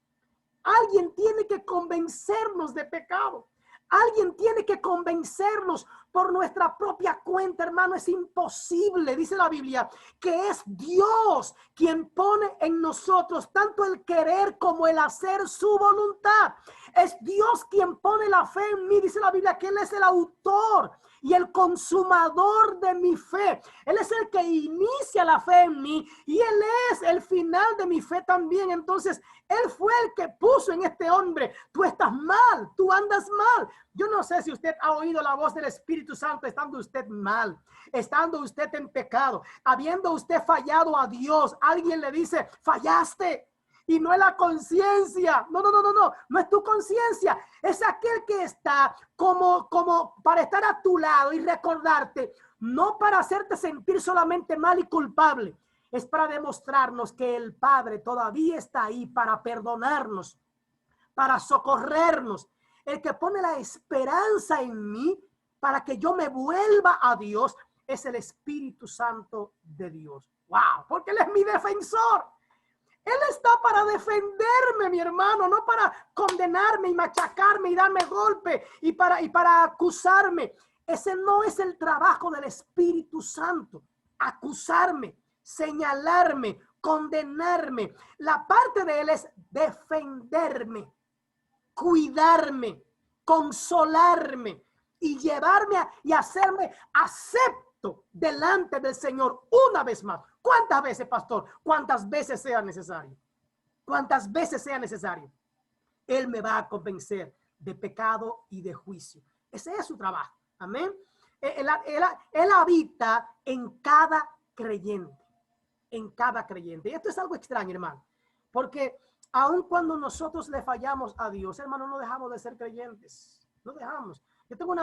Alguien tiene que convencernos de pecado. Alguien tiene que convencernos por nuestra propia cuenta, hermano. Es imposible, dice la Biblia, que es Dios quien pone en nosotros tanto el querer como el hacer su voluntad. Es Dios quien pone la fe en mí, dice la Biblia, que Él es el autor y el consumador de mi fe. Él es el que inicia la fe en mí y Él es el final de mi fe también. Entonces, Él fue el que puso en este hombre, tú estás mal, tú andas mal. Yo no sé si usted ha oído la voz del Espíritu Santo estando usted mal, estando usted en pecado, habiendo usted fallado a Dios. Alguien le dice, fallaste. Y no es la conciencia. No es tu conciencia. Es aquel que está como para estar a tu lado y recordarte, no para hacerte sentir solamente mal y culpable. Es para demostrarnos que el Padre todavía está ahí para perdonarnos, para socorrernos. El que pone la esperanza en mí para que yo me vuelva a Dios es el Espíritu Santo de Dios. ¡Wow! Porque Él es mi defensor. Él está para defenderme, mi hermano, no para condenarme y machacarme y darme golpe y para acusarme. Ese no es el trabajo del Espíritu Santo. Acusarme, señalarme, condenarme. La parte de Él es defenderme, cuidarme, consolarme y llevarme y hacerme acepto delante del Señor una vez más. ¿Cuántas veces, pastor? ¿Cuántas veces sea necesario? ¿Cuántas veces sea necesario? Él me va a convencer de pecado y de juicio. Ese es su trabajo. Amén. Él habita en cada creyente. En cada creyente. Y esto es algo extraño, hermano. Porque aun cuando nosotros le fallamos a Dios, hermano, no dejamos de ser creyentes. No dejamos. Yo tengo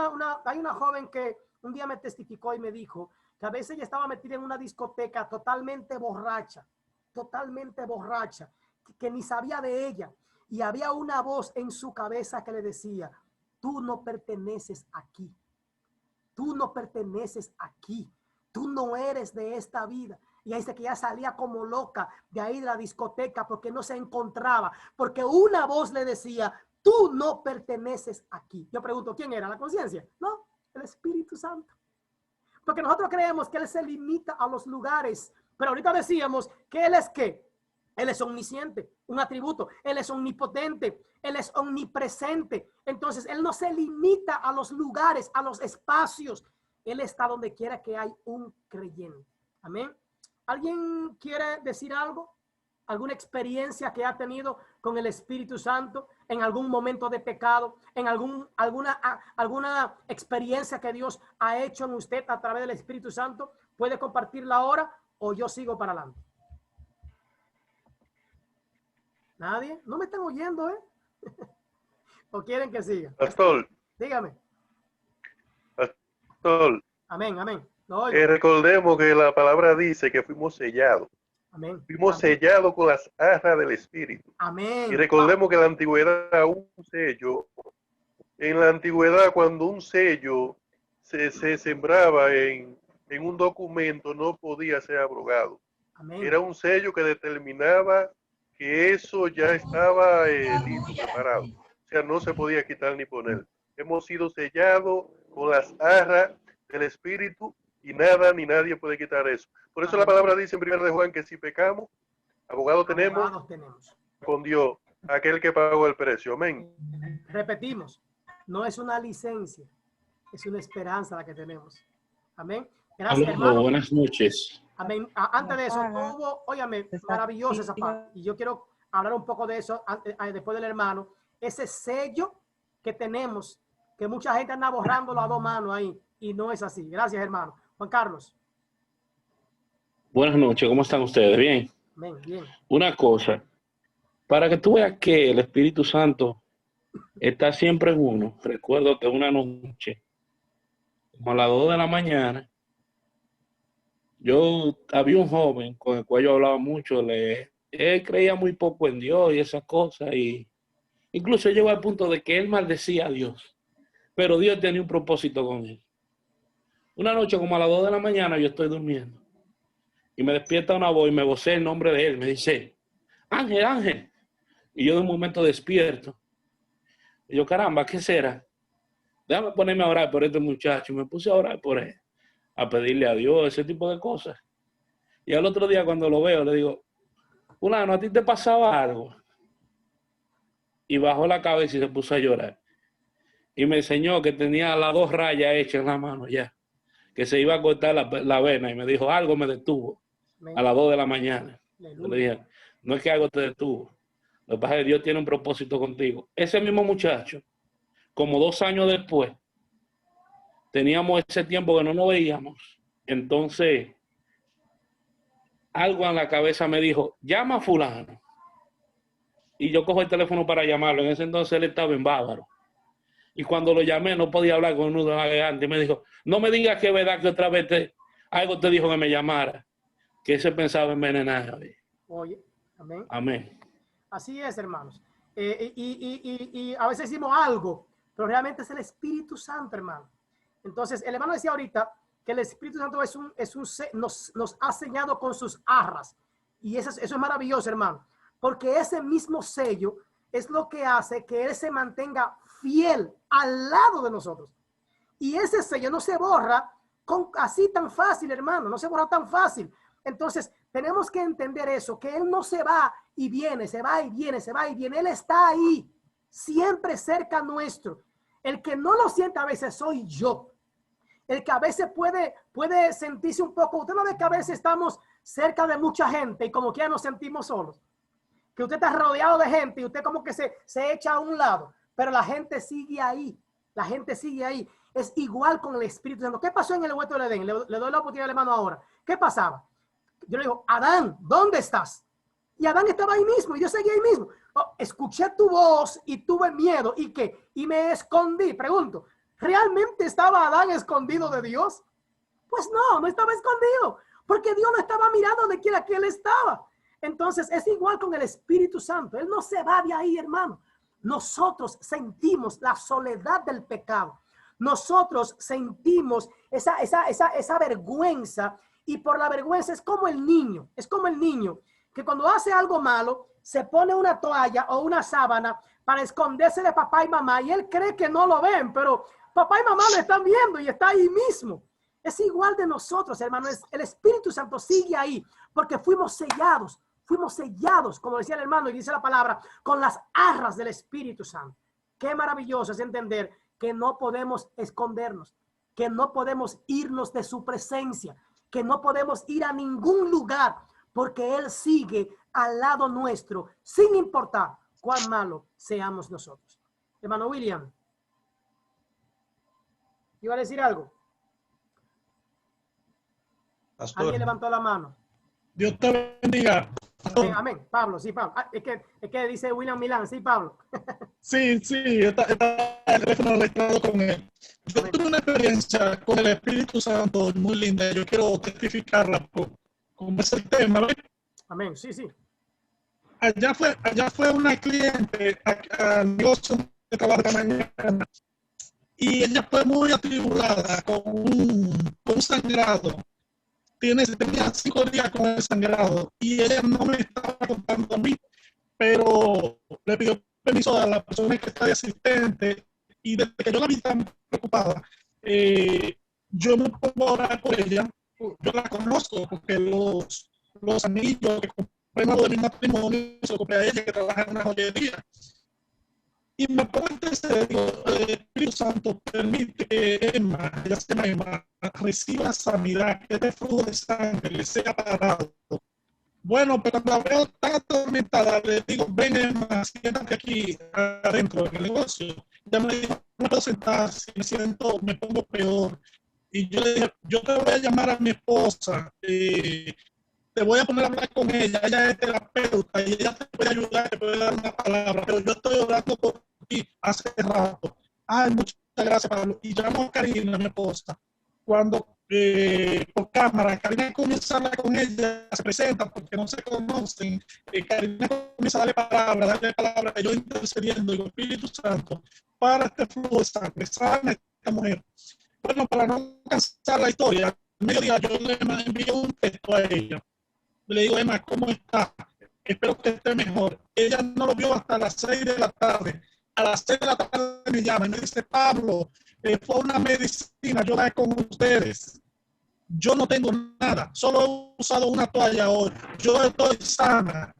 hay una joven que un día me testificó y me dijo que a veces ella estaba metida en una discoteca totalmente borracha, que ni sabía de ella. Y había una voz en su cabeza que le decía, tú no perteneces aquí. Tú no perteneces aquí. Tú no eres de esta vida. Y ahí dice que ya salía como loca de ahí de la discoteca porque no se encontraba. Porque una voz le decía, tú no perteneces aquí. Yo pregunto, ¿quién era? ¿La conciencia? No, el Espíritu Santo. Porque nosotros creemos que Él se limita a los lugares. Pero ahorita decíamos que Él es ¿qué? Él es omnisciente, un atributo. Él es omnipotente, Él es omnipresente. Entonces, Él no se limita a los lugares, a los espacios. Él está donde quiera que hay un creyente. Amén. ¿Alguien quiere decir algo? ¿Alguna experiencia que ha tenido con el Espíritu Santo en algún momento de pecado? ¿En alguna experiencia que Dios ha hecho en usted a través del Espíritu Santo? ¿Puede compartirla ahora o yo sigo para adelante? ¿Nadie? ¿No me están oyendo, ¿O quieren que siga? Pastor. Dígame. Pastor. Amén, amén. Recordemos que la palabra dice que fuimos sellados. Amén. Fuimos sellados con las arras del Espíritu. Amén. Y recordemos que en la antigüedad un sello, en la antigüedad cuando un sello se sembraba en un documento no podía ser abrogado. Amén. Era un sello que determinaba que eso ya estaba listo, preparado. O sea, no se podía quitar ni poner. Hemos sido sellados con las arras del Espíritu y nada ni nadie puede quitar eso. Por eso la palabra dice en 1 de Juan que si pecamos, abogado tenemos con Dios, aquel que pagó el precio. Amén. Repetimos, no es una licencia, es una esperanza la que tenemos. Amén. Gracias, hermano. Buenas noches. Amén. Antes de eso, óyame, maravillosa esa parte. Y yo quiero hablar un poco de eso después del hermano. Ese sello que tenemos, que mucha gente anda borrándolo a dos manos ahí, y no es así. Gracias, hermano. Juan Carlos. Buenas noches, ¿cómo están ustedes? ¿Bien? Bien, bien. Una cosa, para que tú veas que el Espíritu Santo está siempre en uno, recuerdo que una noche, como a las 2 de la mañana, había un joven con el cual yo hablaba mucho, él creía muy poco en Dios y esas cosas, y incluso llegó al punto de que él maldecía a Dios, pero Dios tenía un propósito con él. Una noche como a las 2 de la mañana yo estoy durmiendo y me despierta una voz y me vocea el nombre de él, me dice, Ángel, Ángel, y yo de un momento despierto, y yo, caramba, ¿qué será? Déjame ponerme a orar por este muchacho, y me puse a orar por él, a pedirle a Dios, ese tipo de cosas. Y al otro día cuando lo veo le digo, fulano, ¿a ti te pasaba algo? Y bajó la cabeza y se puso a llorar. Y me enseñó que tenía las 2 rayas hechas en la mano ya, que se iba a cortar la vena, y me dijo, algo me detuvo a las 2 de la mañana. Yo le dije, no es que algo te detuvo, lo que pasa es que Dios tiene un propósito contigo. Ese mismo muchacho, como 2 años después, teníamos ese tiempo que no nos veíamos, entonces algo en la cabeza me dijo, llama a fulano. Y yo cojo el teléfono para llamarlo. En ese entonces él estaba en Bávaro. Y cuando lo llamé no podía hablar con un nudo en la garganta. Y me dijo, no me digas que es verdad que otra vez algo te dijo que me llamara. Que ese pensaba envenenar. Oye, amén. Amén. Así es, hermanos. Y a veces decimos algo, pero realmente es el Espíritu Santo, hermano. Entonces, el hermano decía ahorita que el Espíritu Santo nos ha sellado con sus arras. Y eso es maravilloso, hermano. Porque ese mismo sello es lo que hace que Él se mantenga fiel al lado de nosotros. Y ese sello no se borra así tan fácil, hermano. No se borra tan fácil. Entonces, tenemos que entender eso, que Él no se va y viene, se va y viene, se va y viene. Él está ahí, siempre cerca nuestro. El que no lo siente a veces soy yo. El que a veces puede sentirse un poco. Usted no ve que a veces estamos cerca de mucha gente y como que ya nos sentimos solos. Que usted está rodeado de gente y usted como que se echa a un lado. Pero la gente sigue ahí. La gente sigue ahí. Es igual con el Espíritu Santo. ¿Qué pasó en el huerto del Edén? Le doy la oportunidad al hermano ahora. ¿Qué pasaba? Yo le digo, Adán, ¿dónde estás? Y Adán estaba ahí mismo y yo seguía ahí mismo. Oh, escuché tu voz y tuve miedo. ¿Y qué? Y me escondí. Pregunto, ¿realmente estaba Adán escondido de Dios? Pues no, no estaba escondido. Porque Dios no estaba mirando de quién él estaba. Entonces es igual con el Espíritu Santo. Él no se va de ahí, hermano. Nosotros sentimos la soledad del pecado. Nosotros sentimos esa vergüenza. Y por la vergüenza es como el niño. Es como el niño que cuando hace algo malo, se pone una toalla o una sábana para esconderse de papá y mamá. Y él cree que no lo ven, pero papá y mamá lo están viendo y está ahí mismo. Es igual de nosotros, hermanos. El Espíritu Santo sigue ahí porque fuimos sellados, como decía el hermano y dice la palabra, con las arras del Espíritu Santo. Qué maravilloso es entender que no podemos escondernos, que no podemos irnos de su presencia, que no podemos ir a ningún lugar porque Él sigue al lado nuestro, sin importar cuán malo seamos nosotros. Hermano William, ¿iba a decir algo? Pastor. Alguien levantó la mano. Dios te bendiga. Amén. Pablo, sí, Pablo. Es que dice William Milán, sí, Pablo. Sí, está el teléfono registrado con él. Yo tuve una experiencia con el Espíritu Santo muy linda. Yo quiero testificarla como es el tema, ¿ves? Amén, sí, sí. Allá fue una cliente al negocio de trabajo de la mañana y ella fue muy atribulada con un sangrado. Tenía 5 días con el sangrado y ella no me estaba contando a mí, pero le pidió permiso a la persona que está de asistente y desde que yo la vi tan preocupada, yo me pongo a orar por ella. Yo la conozco porque los anillos que compré de mi matrimonio se lo compré a ella que trabaja en una joyería. Y me pongo a interceder, digo, el Espíritu Santo permite que Emma, ella se llama Emma, reciba sanidad, que este flujo de sangre le sea parado. Bueno, pero cuando la veo tan atormentada, le digo, ven Emma, siéntate aquí adentro del negocio. Ya me dijo, no puedo sentar, si me pongo peor. Y yo le dije, yo te voy a llamar a mi esposa, te voy a poner a hablar con ella es terapeuta y ella te puede ayudar, te puede dar una palabra, pero yo estoy orando por ti hace rato. Ay, muchas gracias, Pablo. Y llamo a Karina, mi esposa. Cuando por cámara, Karina comienza a hablar con ella, se presenta porque no se conocen. Karina comienza a darle palabra, yo intercediendo, digo, Espíritu Santo, para este flujo de sangre, sana a esta mujer. Bueno, para no cansar la historia, al mediodía yo le envío un texto a ella. Le digo, Emma, ¿cómo está? Espero que esté mejor. Ella no lo vio hasta las 6 de la tarde. A las 6 de la tarde me llama y me dice, Pablo, fue una medicina, yo la he con ustedes. Yo no tengo nada, solo he usado una toalla hoy. Yo estoy sana.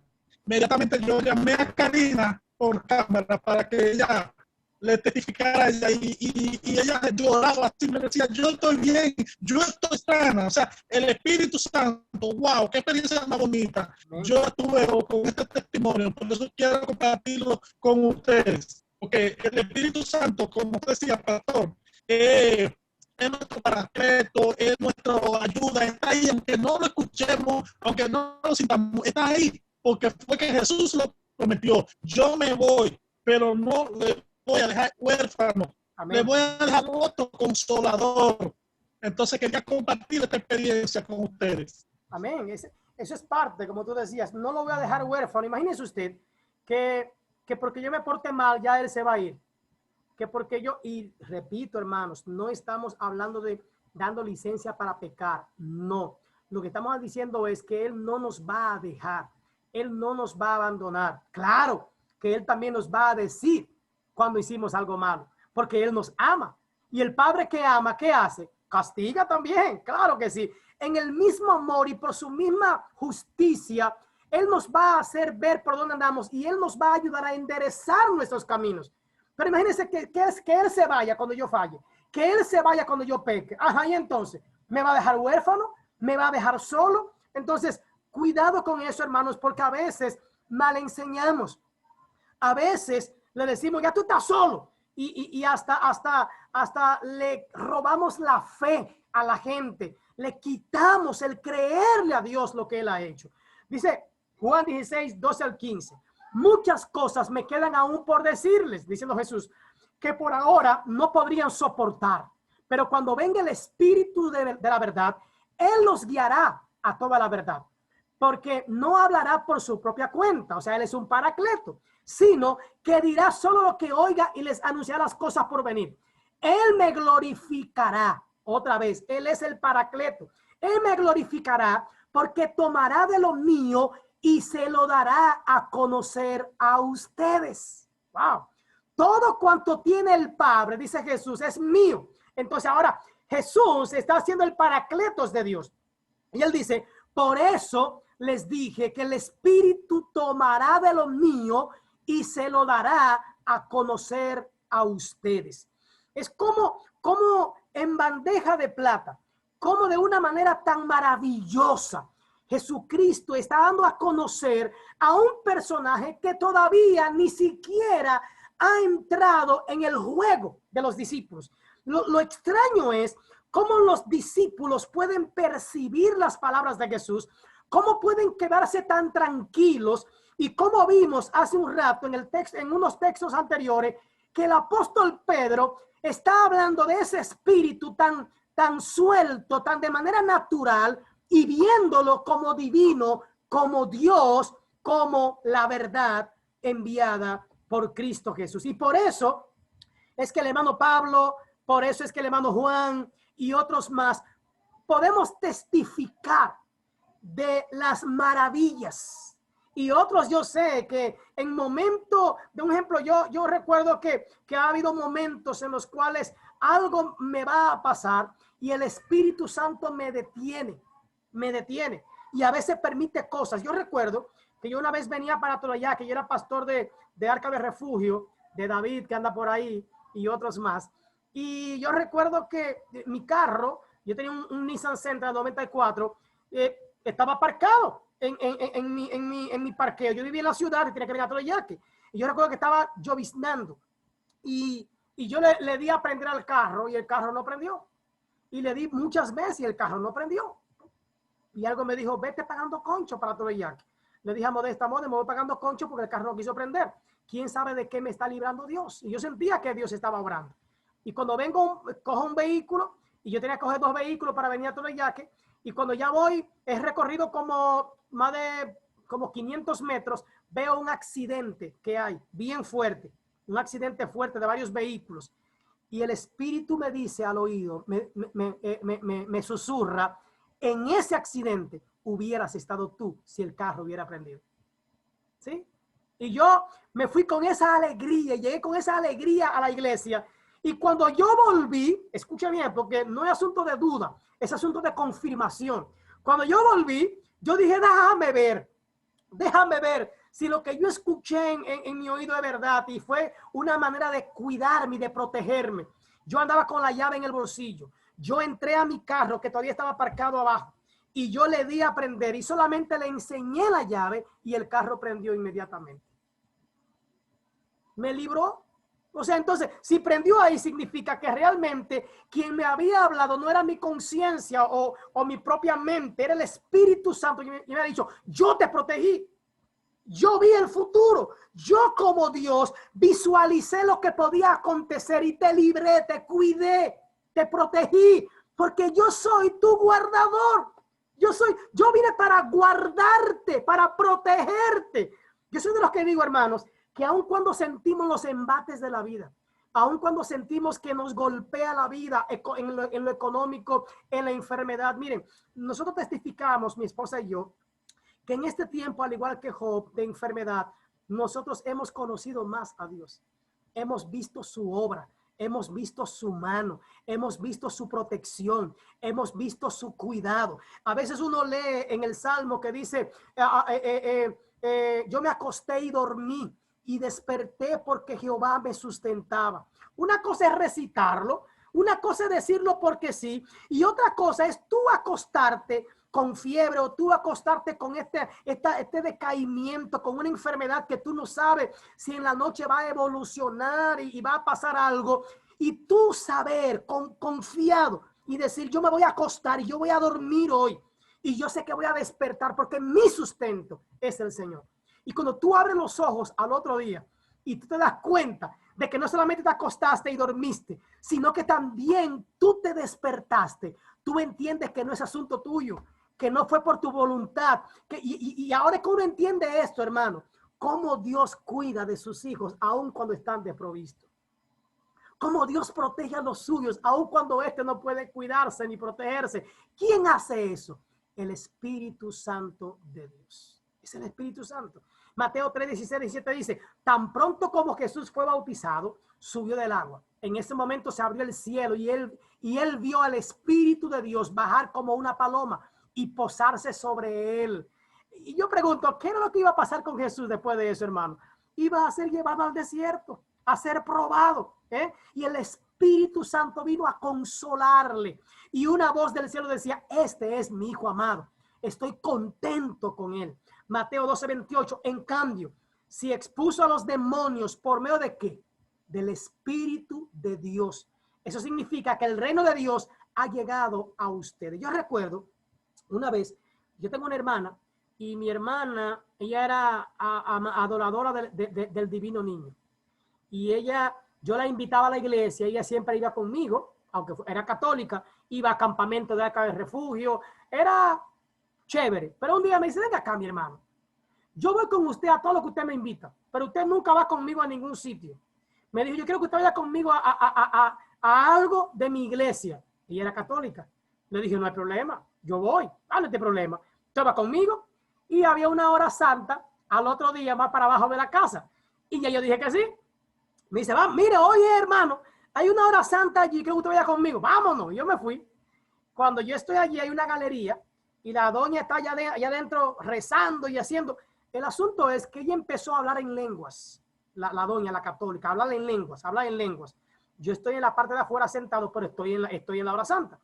Inmediatamente yo llamé a Karina por cámara para que ella le testificara a ella y ella lloraba así, me decía, yo estoy bien, yo estoy sana. O sea, el Espíritu Santo, wow, qué experiencia más bonita. Yo estuve con este testimonio, por eso quiero compartirlo con ustedes. Porque el Espíritu Santo, como decía Pastor, es nuestro paracleto, es nuestra ayuda, está ahí, aunque no lo escuchemos, aunque no lo sintamos, está ahí, porque fue que Jesús lo prometió. Yo me voy, pero no le voy a dejar huérfano. Amén. Le voy a dejar otro consolador. Entonces quería compartir esta experiencia con ustedes. Amén. Eso es parte, como tú decías, no lo voy a dejar huérfano. Imagínese usted que porque yo me porte mal, ya él se va a ir. Que porque yo, y repito, hermanos, no estamos hablando de dando licencia para pecar. No. Lo que estamos diciendo es que él no nos va a dejar. Él no nos va a abandonar. Claro que él también nos va a decir cuando hicimos algo malo, porque él nos ama. Y el padre que ama, ¿qué hace? Castiga también, claro que sí. En el mismo amor y por su misma justicia, él nos va a hacer ver por dónde andamos y él nos va a ayudar a enderezar nuestros caminos. Pero imagínense que Él se vaya cuando yo falle, que Él se vaya cuando yo peque. Ajá, y entonces, ¿me va a dejar huérfano? ¿Me va a dejar solo? Entonces, cuidado con eso, hermanos, porque a veces mal enseñamos. A veces le decimos, ya tú estás solo. Y hasta le robamos la fe a la gente. Le quitamos el creerle a Dios lo que Él ha hecho. Dice Juan 16, 12 al 15. Muchas cosas me quedan aún por decirles, diciendo Jesús, que por ahora no podrían soportar. Pero cuando venga el Espíritu de la verdad, Él los guiará a toda la verdad. Porque no hablará por su propia cuenta, o sea, Él es un paracleto, sino que dirá solo lo que oiga y les anunciará las cosas por venir. Él me glorificará, otra vez, Él es el paracleto. Él me glorificará porque tomará de lo mío y se lo dará a conocer a ustedes. Wow. Todo cuanto tiene el Padre, dice Jesús, es mío. Entonces ahora Jesús está haciendo el paracletos de Dios. Y Él dice, por eso les dije que el Espíritu tomará de lo mío y se lo dará a conocer a ustedes. Es como en bandeja de plata, como de una manera tan maravillosa, Jesucristo está dando a conocer a un personaje que todavía ni siquiera ha entrado en el juego de los discípulos. Lo extraño es cómo los discípulos pueden percibir las palabras de Jesús, cómo pueden quedarse tan tranquilos y cómo vimos hace un rato en el texto, en unos textos anteriores, que el apóstol Pedro está hablando de ese espíritu tan suelto, tan de manera natural y viéndolo como divino, como Dios, como la verdad enviada por Cristo Jesús. Y por eso es que el hermano Pablo, por eso es que el hermano Juan y otros más podemos testificar de las maravillas. Y otros yo sé que en momento de un ejemplo, yo recuerdo que ha habido momentos en los cuales algo me va a pasar y el Espíritu Santo me detiene y a veces permite cosas. Yo recuerdo que yo una vez venía para Toloyá, que yo era pastor de Arca de Refugio, de David que anda por ahí y otros más. Y yo recuerdo que mi carro, yo tenía un Nissan Sentra 94, estaba aparcado en mi parqueo. Yo vivía en la ciudad y tenía que venir a Toloyaque. Y yo recuerdo que estaba lloviznando. Y yo le di a prender al carro y el carro no prendió. Y le di muchas veces y el carro no prendió. Y algo me dijo, vete pagando concho para Toloyaque. Le dije a Modesta, me voy pagando concho porque el carro no quiso prender. ¿Quién sabe de qué me está librando Dios? Y yo sentía que Dios estaba obrando. Y cuando cojo un vehículo, y yo tenía que coger 2 vehículos para venir a Toloyaque, y cuando ya voy, he recorrido como más de 500 metros, veo un accidente que hay, bien fuerte, un accidente fuerte de varios vehículos. Y el Espíritu me dice al oído, me susurra, en ese accidente hubieras estado tú si el carro hubiera prendido. ¿Sí? Y yo me fui con esa alegría, llegué con esa alegría a la iglesia. Y cuando yo volví, escucha bien, porque no es asunto de duda, es asunto de confirmación. Cuando yo volví, yo dije, déjame ver si lo que yo escuché en mi oído es verdad. Y fue una manera de cuidarme y de protegerme. Yo andaba con la llave en el bolsillo. Yo entré a mi carro que todavía estaba aparcado abajo y yo le di a prender y solamente le enseñé la llave y el carro prendió inmediatamente. Me libró. O sea, entonces, si prendió ahí, significa que realmente quien me había hablado no era mi conciencia o mi propia mente, era el Espíritu Santo. Y me había dicho, yo te protegí. Yo vi el futuro. Yo como Dios visualicé lo que podía acontecer y te libré, te cuidé, te protegí, porque yo soy tu guardador. Yo vine para guardarte, para protegerte. Yo soy de los que digo, hermanos, que aun cuando sentimos los embates de la vida, aun cuando sentimos que nos golpea la vida en lo económico, en la enfermedad, miren, nosotros testificamos, mi esposa y yo, que en este tiempo, al igual que Job, de enfermedad, nosotros hemos conocido más a Dios. Hemos visto su obra, hemos visto su mano, hemos visto su protección, hemos visto su cuidado. A veces uno lee en el Salmo que dice, yo me acosté y dormí y desperté porque Jehová me sustentaba. Una cosa es recitarlo, una cosa es decirlo porque sí, y otra cosa es tú acostarte con fiebre o tú acostarte con este decaimiento, con una enfermedad que tú no sabes si en la noche va a evolucionar y va a pasar algo, y tú saber confiado y decir, yo me voy a acostar y yo voy a dormir hoy, y yo sé que voy a despertar porque mi sustento es el Señor. Y cuando tú abres los ojos al otro día y tú te das cuenta de que no solamente te acostaste y dormiste, sino que también tú te despertaste, tú entiendes que no es asunto tuyo, que no fue por tu voluntad. Y ahora que uno entiende esto, hermano, cómo Dios cuida de sus hijos aun cuando están desprovistos. Cómo Dios protege a los suyos aun cuando éste no puede cuidarse ni protegerse. ¿Quién hace eso? El Espíritu Santo de Dios. Es el Espíritu Santo. Mateo 3, 16, 17 dice, tan pronto como Jesús fue bautizado, subió del agua. En ese momento se abrió el cielo y él vio al Espíritu de Dios bajar como una paloma y posarse sobre él. Y yo pregunto, ¿qué era lo que iba a pasar con Jesús después de eso, hermano? Iba a ser llevado al desierto, a ser probado, y el Espíritu Santo vino a consolarle. Y una voz del cielo decía, este es mi Hijo amado, estoy contento con él. Mateo 12, 28, en cambio, si expuso a los demonios, ¿por medio de qué? Del Espíritu de Dios. Eso significa que el reino de Dios ha llegado a ustedes. Yo recuerdo una vez, yo tengo una hermana y mi hermana, ella era adoradora del Divino Niño. Y yo la invitaba a la iglesia, ella siempre iba conmigo, aunque era católica, iba a campamento de acá de refugio, era chévere. Pero un día me dice, venga acá, mi hermano, yo voy con usted a todo lo que usted me invita, pero usted nunca va conmigo a ningún sitio. Me dijo, yo quiero que usted vaya conmigo a algo de mi iglesia. Y era católica. Le dije, no hay problema, yo voy, no hay problema. Usted va conmigo. Y había una hora santa al otro día más para abajo de la casa. Y ya yo dije que sí. Me dice, va, mire, oye, hermano, hay una hora santa allí, creo que usted vaya conmigo. Vámonos. Y yo me fui. Cuando yo estoy allí, hay una galería y la doña está allá adentro rezando y haciendo. El asunto es que ella empezó a hablar en lenguas. La doña, la católica, habla en lenguas. Yo estoy en la parte de afuera sentado, pero estoy en la hora santa.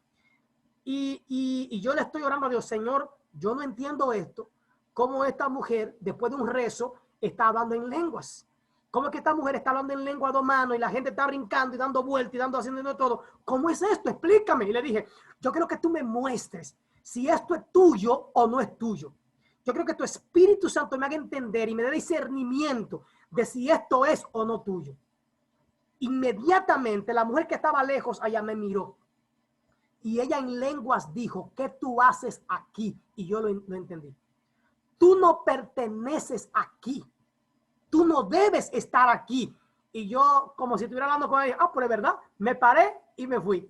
Y yo le estoy orando a Dios, Señor, yo no entiendo esto. Cómo esta mujer, después de un rezo, está hablando en lenguas. ¿Cómo es que esta mujer está hablando en lengua de mano y la gente está brincando y dando vueltas y haciendo todo? ¿Cómo es esto? Explícame. Y le dije, yo quiero que tú me muestres si esto es tuyo o no es tuyo. Yo creo que tu Espíritu Santo me haga entender y me dé discernimiento de si esto es o no tuyo. Inmediatamente la mujer que estaba lejos allá me miró y ella en lenguas dijo, ¿qué tú haces aquí? Y yo lo entendí. Tú no perteneces aquí. Tú no debes estar aquí. Y yo, como si estuviera hablando con ella, pero es verdad, me paré y me fui.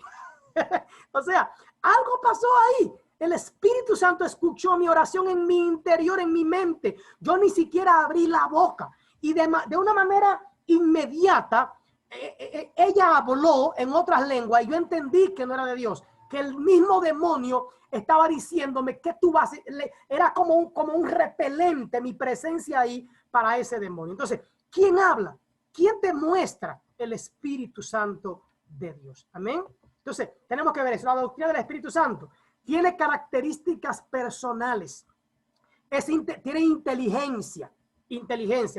O sea, algo pasó ahí. El Espíritu Santo escuchó mi oración en mi interior, en mi mente. Yo ni siquiera abrí la boca. Y de una manera inmediata, ella habló en otras lenguas y yo entendí que no era de Dios. Que el mismo demonio estaba diciéndome que tú vas. Era como un repelente mi presencia ahí para ese demonio. Entonces, ¿quién habla? ¿Quién te muestra? El Espíritu Santo de Dios. Amén. Entonces, tenemos que ver eso. La doctrina del Espíritu Santo tiene características personales. Tiene inteligencia.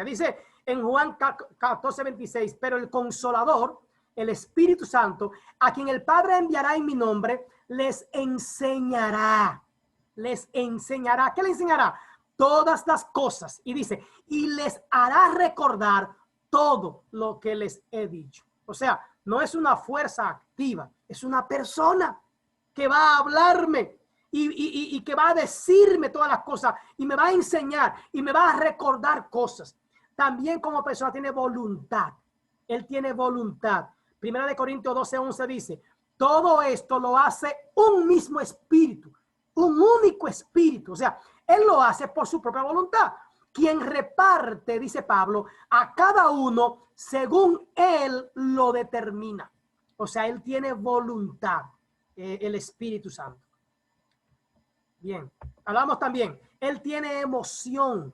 Dice en Juan 14, 26, pero el Consolador, el Espíritu Santo, a quien el Padre enviará en mi nombre, les enseñará. ¿Qué le enseñará? Todas las cosas. Y dice, y les hará recordar todo lo que les he dicho. O sea, no es una fuerza activa, es una persona que va a hablarme y que va a decirme todas las cosas y me va a enseñar y me va a recordar cosas. También como persona tiene voluntad. Él tiene voluntad. Primera de Corintios 12, 11 dice, todo esto lo hace un mismo espíritu, un único espíritu. O sea, él lo hace por su propia voluntad. Quien reparte, dice Pablo, a cada uno según él lo determina. O sea, él tiene voluntad, el Espíritu Santo. Bien, hablamos también, él tiene emoción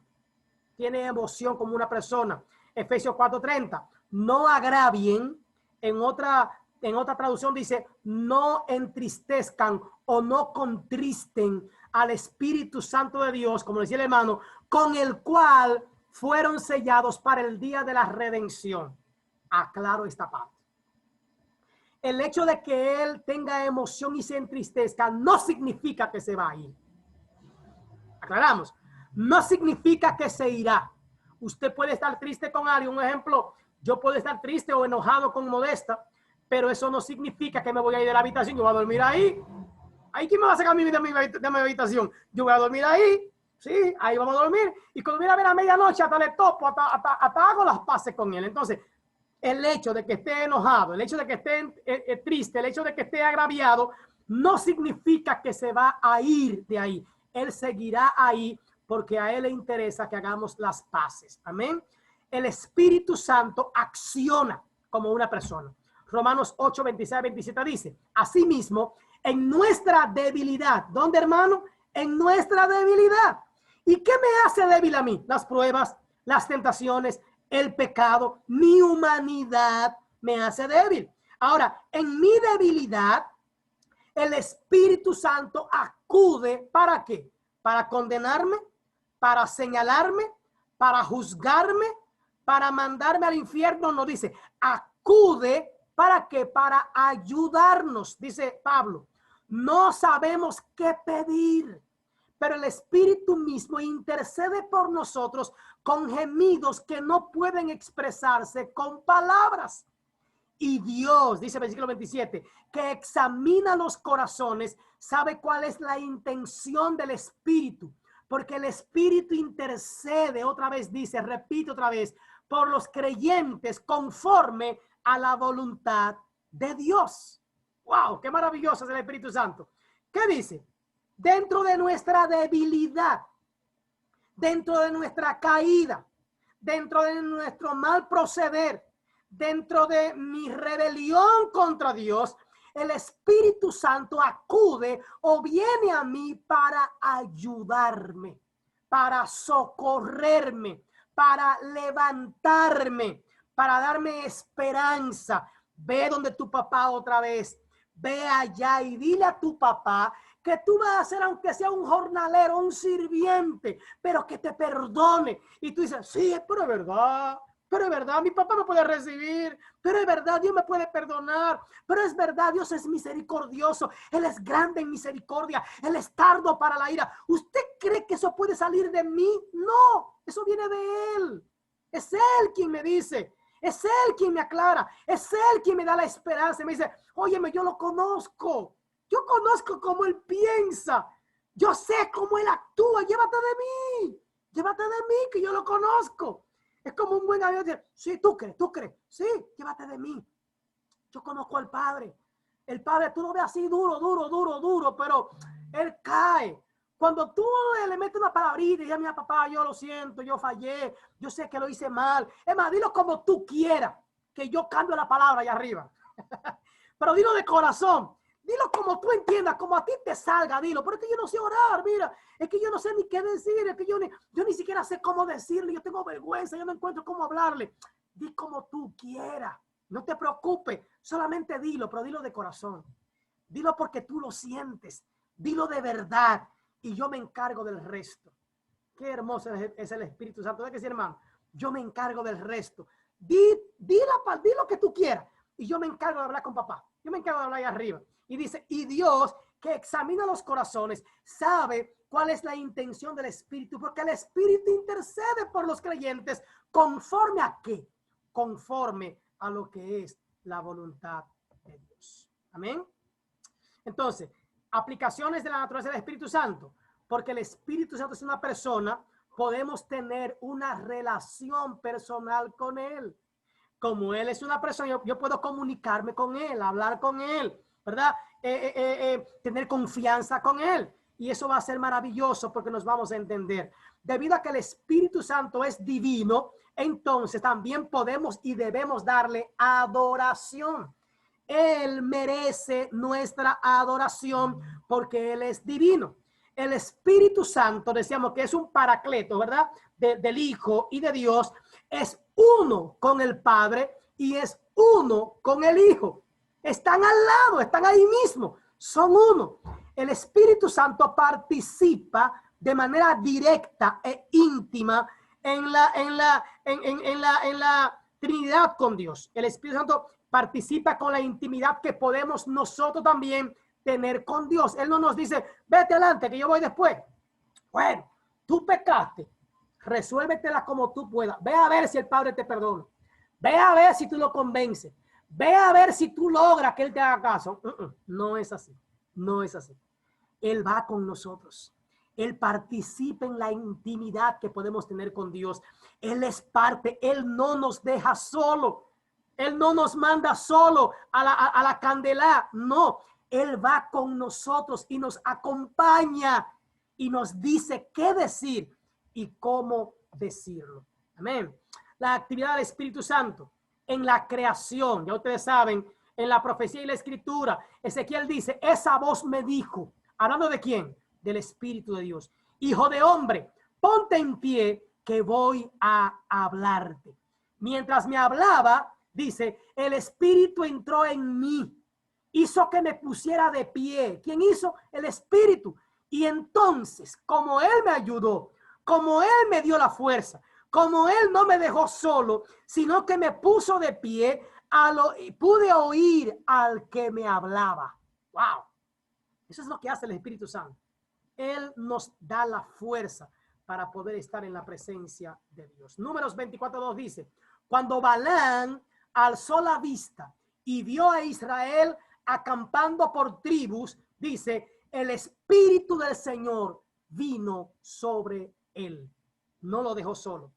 como una persona. Efesios 4:30. No agravien. En otra traducción dice, no entristezcan o no contristen al Espíritu Santo de Dios, como decía el hermano, con el cual fueron sellados para el día de la redención. Aclaro esta parte. El hecho de que él tenga emoción y se entristezca no significa que se va a ir. Aclaramos. No significa que se irá. Usted puede estar triste con alguien. Un ejemplo, yo puedo estar triste o enojado con Modesta, pero eso no significa que me voy a ir de la habitación. Yo voy a dormir ahí. ¿Ahí quién me va a sacar de mi habitación? Yo voy a dormir ahí. Sí, ahí vamos a dormir. Y cuando viene a ver a medianoche, hasta le topo, hasta hago las paces con él. Entonces, el hecho de que esté enojado, el hecho de que esté triste, el hecho de que esté agraviado, no significa que se va a ir de ahí. Él seguirá ahí porque a él le interesa que hagamos las paces. Amén. El Espíritu Santo acciona como una persona. Romanos 8, 26, 27 dice, asimismo, en nuestra debilidad. ¿Dónde, hermano? En nuestra debilidad. ¿Y qué me hace débil a mí? Las pruebas, las tentaciones, el pecado, mi humanidad me hace débil. Ahora, en mi debilidad, el Espíritu Santo acude, ¿para qué? Para condenarme, para señalarme, para juzgarme, para mandarme al infierno. No dice, acude, ¿para qué? Para ayudarnos, dice Pablo. No sabemos qué pedir, pero el Espíritu mismo intercede por nosotros con gemidos que no pueden expresarse con palabras. Y Dios, dice el versículo 27, que examina los corazones, sabe cuál es la intención del Espíritu, porque el Espíritu intercede, otra vez dice, repite otra vez, por los creyentes conforme a la voluntad de Dios. ¡Wow! ¡Qué maravilloso es el Espíritu Santo! ¿Qué dice? Dentro de nuestra debilidad, dentro de nuestra caída, dentro de nuestro mal proceder, dentro de mi rebelión contra Dios, el Espíritu Santo acude o viene a mí para ayudarme, para socorrerme, para levantarme, para darme esperanza. Ve donde tu papá otra vez, ve allá y dile a tu papá que tú vas a ser, aunque sea un jornalero, un sirviente, pero que te perdone. Y tú dices, sí, pero es verdad, mi papá me puede recibir, pero es verdad, Dios me puede perdonar, pero es verdad, Dios es misericordioso, Él es grande en misericordia, Él es tardo para la ira. ¿Usted cree que eso puede salir de mí? No, eso viene de Él. Es Él quien me dice, es Él quien me aclara, es Él quien me da la esperanza. Me dice, óyeme, yo lo conozco, yo conozco cómo Él piensa, yo sé cómo Él actúa, llévate de mí, que yo lo conozco. Es como un buen amigo dice, sí, tú crees, sí, llévate de mí. Yo conozco al Padre. El Padre, tú lo ves así duro, pero Él cae. Cuando tú le metes una palabrita y ya, mira, papá, yo lo siento, yo fallé, yo sé que lo hice mal. Es más, dilo como tú quieras, que yo cambio la palabra allá arriba. Pero dilo de corazón. Dilo como tú entiendas, como a ti te salga, dilo. Pero es que yo no sé orar, mira. Es que yo no sé ni qué decir. Es que yo ni siquiera sé cómo decirle. Yo tengo vergüenza, yo no encuentro cómo hablarle. Di como tú quieras. No te preocupes. Solamente dilo, pero dilo de corazón. Dilo porque tú lo sientes. Dilo de verdad. Y yo me encargo del resto. Qué hermoso es el Espíritu Santo. ¿Sabes qué decir, hermano? Yo me encargo del resto. Di lo que tú quieras. Y yo me encargo de hablar con papá. Yo me encargo de hablar ahí arriba. Y dice, y Dios que examina los corazones, sabe cuál es la intención del Espíritu, porque el Espíritu intercede por los creyentes conforme a qué, conforme a lo que es la voluntad de Dios. Amén. Entonces, aplicaciones de la naturaleza del Espíritu Santo, porque el Espíritu Santo es una persona, podemos tener una relación personal con Él. Como Él es una persona, yo puedo comunicarme con Él, hablar con Él, ¿verdad? Tener confianza con Él. Y eso va a ser maravilloso porque nos vamos a entender. Debido a que el Espíritu Santo es divino, entonces también podemos y debemos darle adoración. Él merece nuestra adoración porque Él es divino. el Espíritu Santo, decíamos que es un paracleto, ¿verdad? Del Hijo y de Dios, es uno con el Padre y es uno con el Hijo. Están al lado, están ahí mismo, son uno. El Espíritu Santo participa de manera directa e íntima en la Trinidad con Dios. El Espíritu Santo participa con la intimidad que podemos nosotros también tener con Dios. Él no nos dice, vete adelante que yo voy después. Bueno, tú pecaste, resuélvetela como tú puedas. Ve a ver si el Padre te perdona. Ve a ver si tú lo convences. Ve a ver si tú logras que Él te haga caso. No es así. No es así. Él va con nosotros. Él participa en la intimidad que podemos tener con Dios. Él es parte. Él no nos deja solo. Él no nos manda solo a la candela. No. Él va con nosotros y nos acompaña y nos dice qué decir y cómo decirlo. Amén. La actividad del Espíritu Santo en la creación, ya ustedes saben, en la profecía y la escritura, Ezequiel dice, esa voz me dijo, ¿hablando de quién? Del Espíritu de Dios. Hijo de hombre, ponte en pie que voy a hablarte. Mientras me hablaba, dice, el Espíritu entró en mí, hizo que me pusiera de pie. ¿Quién hizo? El Espíritu. Y entonces, como Él me ayudó, como Él me dio la fuerza, como Él no me dejó solo, sino que me puso de pie, pude oír al que me hablaba. ¡Wow! Eso es lo que hace el Espíritu Santo. Él nos da la fuerza para poder estar en la presencia de Dios. Números 24:2 dice, cuando Balaam alzó la vista y vio a Israel acampando por tribus, dice, el Espíritu del Señor vino sobre él. No lo dejó solo.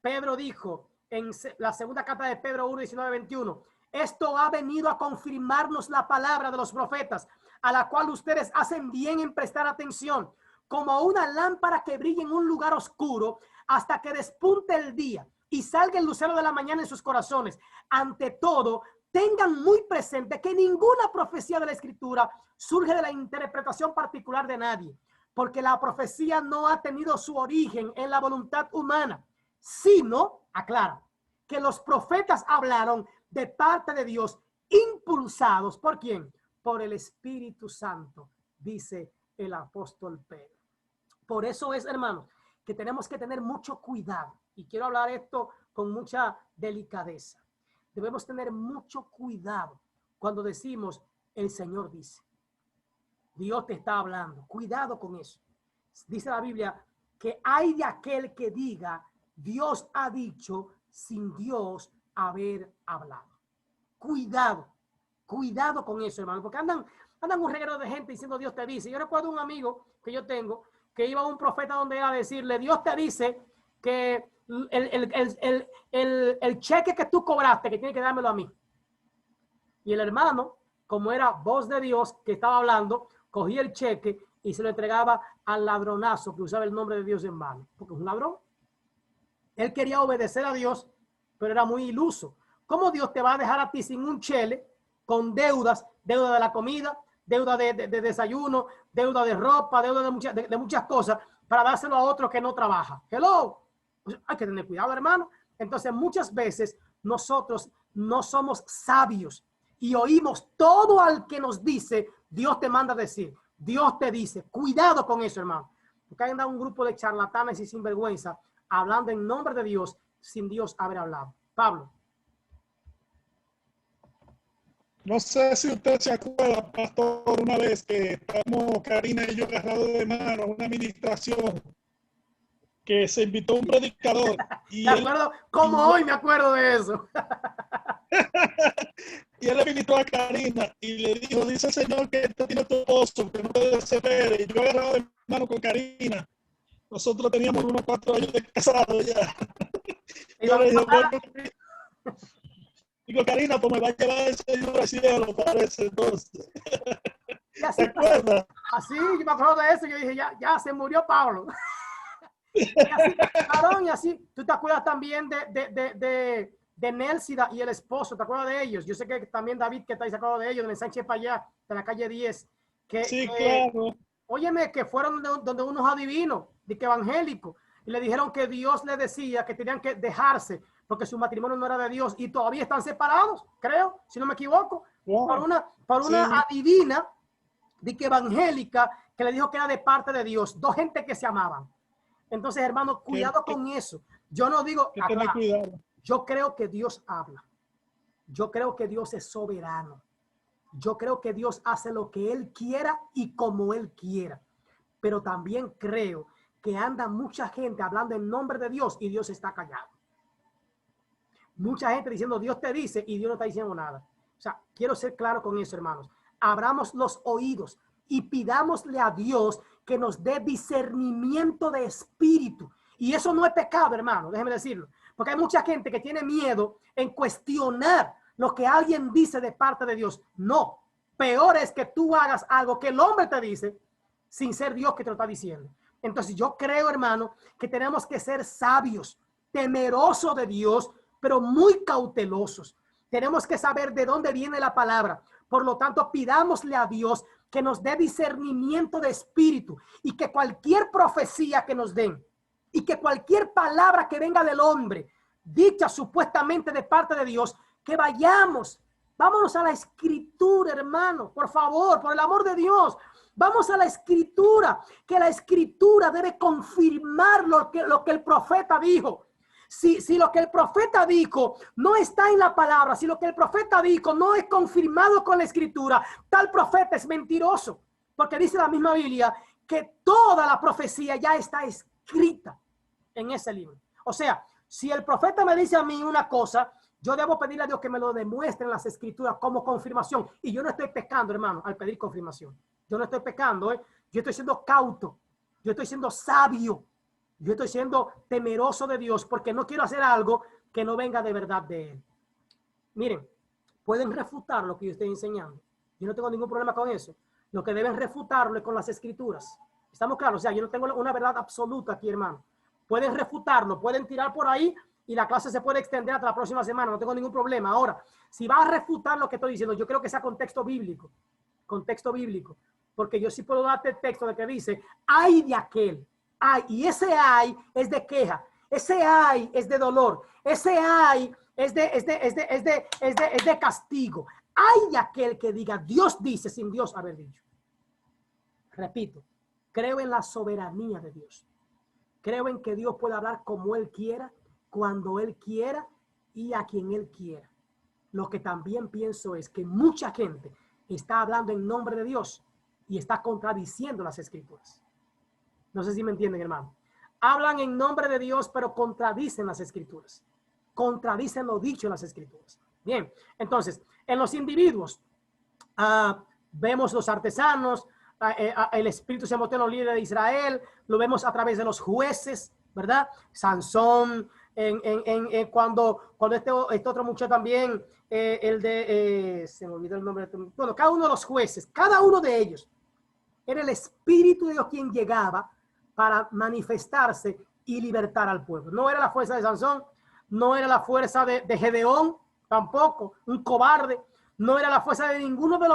Pedro dijo en la segunda carta de Pedro 1:19-21, esto ha venido a confirmarnos la palabra de los profetas, a la cual ustedes hacen bien en prestar atención, como una lámpara que brilla en un lugar oscuro hasta que despunte el día y salga el lucero de la mañana en sus corazones. Ante todo, tengan muy presente que ninguna profecía de la Escritura surge de la interpretación particular de nadie, porque la profecía no ha tenido su origen en la voluntad humana, sino, aclara, que los profetas hablaron de parte de Dios, impulsados, ¿por quién? Por el Espíritu Santo, dice el apóstol Pedro. Por eso es, hermanos, que tenemos que tener mucho cuidado, y quiero hablar esto con mucha delicadeza. Debemos tener mucho cuidado cuando decimos, el Señor dice. Dios te está hablando. Cuidado con eso. Dice la Biblia que hay de aquel que diga, Dios ha dicho, sin Dios haber hablado. Cuidado. Cuidado con eso, hermano, porque andan un reguero de gente diciendo Dios te dice. Yo recuerdo un amigo que yo tengo que iba a un profeta donde era a decirle, Dios te dice que el cheque que tú cobraste, que tiene que dármelo a mí. Y el hermano, como era voz de Dios que estaba hablando, cogía el cheque y se lo entregaba al ladronazo que usaba el nombre de Dios en vano, porque es un ladrón. Él quería obedecer a Dios, pero era muy iluso. ¿Cómo Dios te va a dejar a ti sin un chele, con deudas, deuda de la comida, deuda de desayuno, deuda de ropa, deuda de muchas cosas, para dárselo a otro que no trabaja? Hello. Pues hay que tener cuidado, hermano. Entonces, muchas veces nosotros no somos sabios y oímos todo al que nos dice, Dios te manda a decir, Dios te dice. Cuidado con eso, hermano. Porque hay un grupo de charlatanes y sinvergüenza hablando en nombre de Dios sin Dios haber hablado. Pablo. No sé si usted se acuerda, pastor, una vez que estábamos Karina y yo agarrados de mano a una administración que se invitó un predicador. Y me acuerdo, como hoy me acuerdo de eso. Y él le invitó a Karina y le dijo, dice el Señor que este tiene tu esposo, que no te desesperes. Y yo agarrado de mano con Karina. Nosotros teníamos unos 4 años de casados ya. Yo le dije, digo, Karina, pues me va a llevar el Señor al cielo para ese entonces. ¿Te acuerdas? Así, yo me acuerdo de eso. Yo dije, ya se murió Pablo. Y así, varón, y así, tú te acuerdas también de Nelsida y el esposo, ¿te acuerdas de ellos? Yo sé que también David, que está ahí, se acuerda de ellos, en el Sánchez para allá, de la calle 10. Sí, claro. óyeme, que fueron donde unos adivinos, de que evangélicos, y le dijeron que Dios le decía que tenían que dejarse porque su matrimonio no era de Dios y todavía están separados, creo, si no me equivoco, por una adivina de que evangélica que le dijo que era de parte de Dios, dos gente que se amaban. Entonces, hermano, cuidado con eso. Yo no digo, acá, yo creo que Dios habla. Yo creo que Dios es soberano. Yo creo que Dios hace lo que Él quiera y como Él quiera. Pero también creo que anda mucha gente hablando en nombre de Dios y Dios está callado. Mucha gente diciendo Dios te dice y Dios no está diciendo nada. O sea, quiero ser claro con eso, hermanos. Abramos los oídos y pidámosle a Dios que nos dé discernimiento de espíritu. Y eso no es pecado, hermano, déjeme decirlo. Porque hay mucha gente que tiene miedo en cuestionar lo que alguien dice de parte de Dios. No, peor es que tú hagas algo que el hombre te dice sin ser Dios que te lo está diciendo. Entonces yo creo, hermano, que tenemos que ser sabios, temerosos de Dios, pero muy cautelosos. Tenemos que saber de dónde viene la palabra. Por lo tanto, pidámosle a Dios que nos dé discernimiento de espíritu y que cualquier profecía que nos den y que cualquier palabra que venga del hombre, dicha supuestamente de parte de Dios, que vámonos a la escritura, hermano, por favor, por el amor de Dios. Vamos a la escritura, que la escritura debe confirmar lo que el profeta dijo. Si lo que el profeta dijo no está en la palabra, si lo que el profeta dijo no es confirmado con la escritura, tal profeta es mentiroso. Porque dice la misma Biblia que toda la profecía ya está escrita en ese libro. O sea, si el profeta me dice a mí una cosa, yo debo pedirle a Dios que me lo demuestre en las escrituras como confirmación. Y yo no estoy pecando, hermano, al pedir confirmación. Yo no estoy pecando, yo estoy siendo cauto, yo estoy siendo sabio. Yo estoy siendo temeroso de Dios porque no quiero hacer algo que no venga de verdad de Él. Miren, pueden refutar lo que yo estoy enseñando. Yo no tengo ningún problema con eso. Lo que deben refutarlo es con las escrituras. ¿Estamos claros? O sea, yo no tengo una verdad absoluta aquí, hermano. Pueden refutarlo, pueden tirar por ahí y la clase se puede extender hasta la próxima semana. No tengo ningún problema. Ahora, si va a refutar lo que estoy diciendo, yo creo que sea contexto bíblico. Contexto bíblico. Porque yo sí puedo darte el texto de que dice, ay de aquel. Ay, y ese ay es de queja, ese ay es de dolor, ese ay es de castigo. Ay de aquel que diga Dios dice sin Dios haber dicho. Repito, creo en la soberanía de Dios. Creo en que Dios puede hablar como Él quiera, cuando Él quiera y a quien Él quiera. Lo que también pienso es que mucha gente está hablando en nombre de Dios y está contradiciendo las escrituras. No sé si me entienden, hermano. Hablan en nombre de Dios, pero contradicen las escrituras. Contradicen lo dicho en las escrituras. Bien, entonces, en los individuos, vemos los artesanos, el espíritu se mostró en los líderes de Israel, lo vemos a través de los jueces, ¿verdad? Sansón, cuando este otro muchacho también, se me olvidó el nombre. Bueno, cada uno de los jueces, cada uno de ellos, era el espíritu de Dios quien llegaba para manifestarse y libertar al pueblo. No era la fuerza de Sansón, no era la fuerza de Gedeón, tampoco, un cobarde, no era la fuerza de ninguno de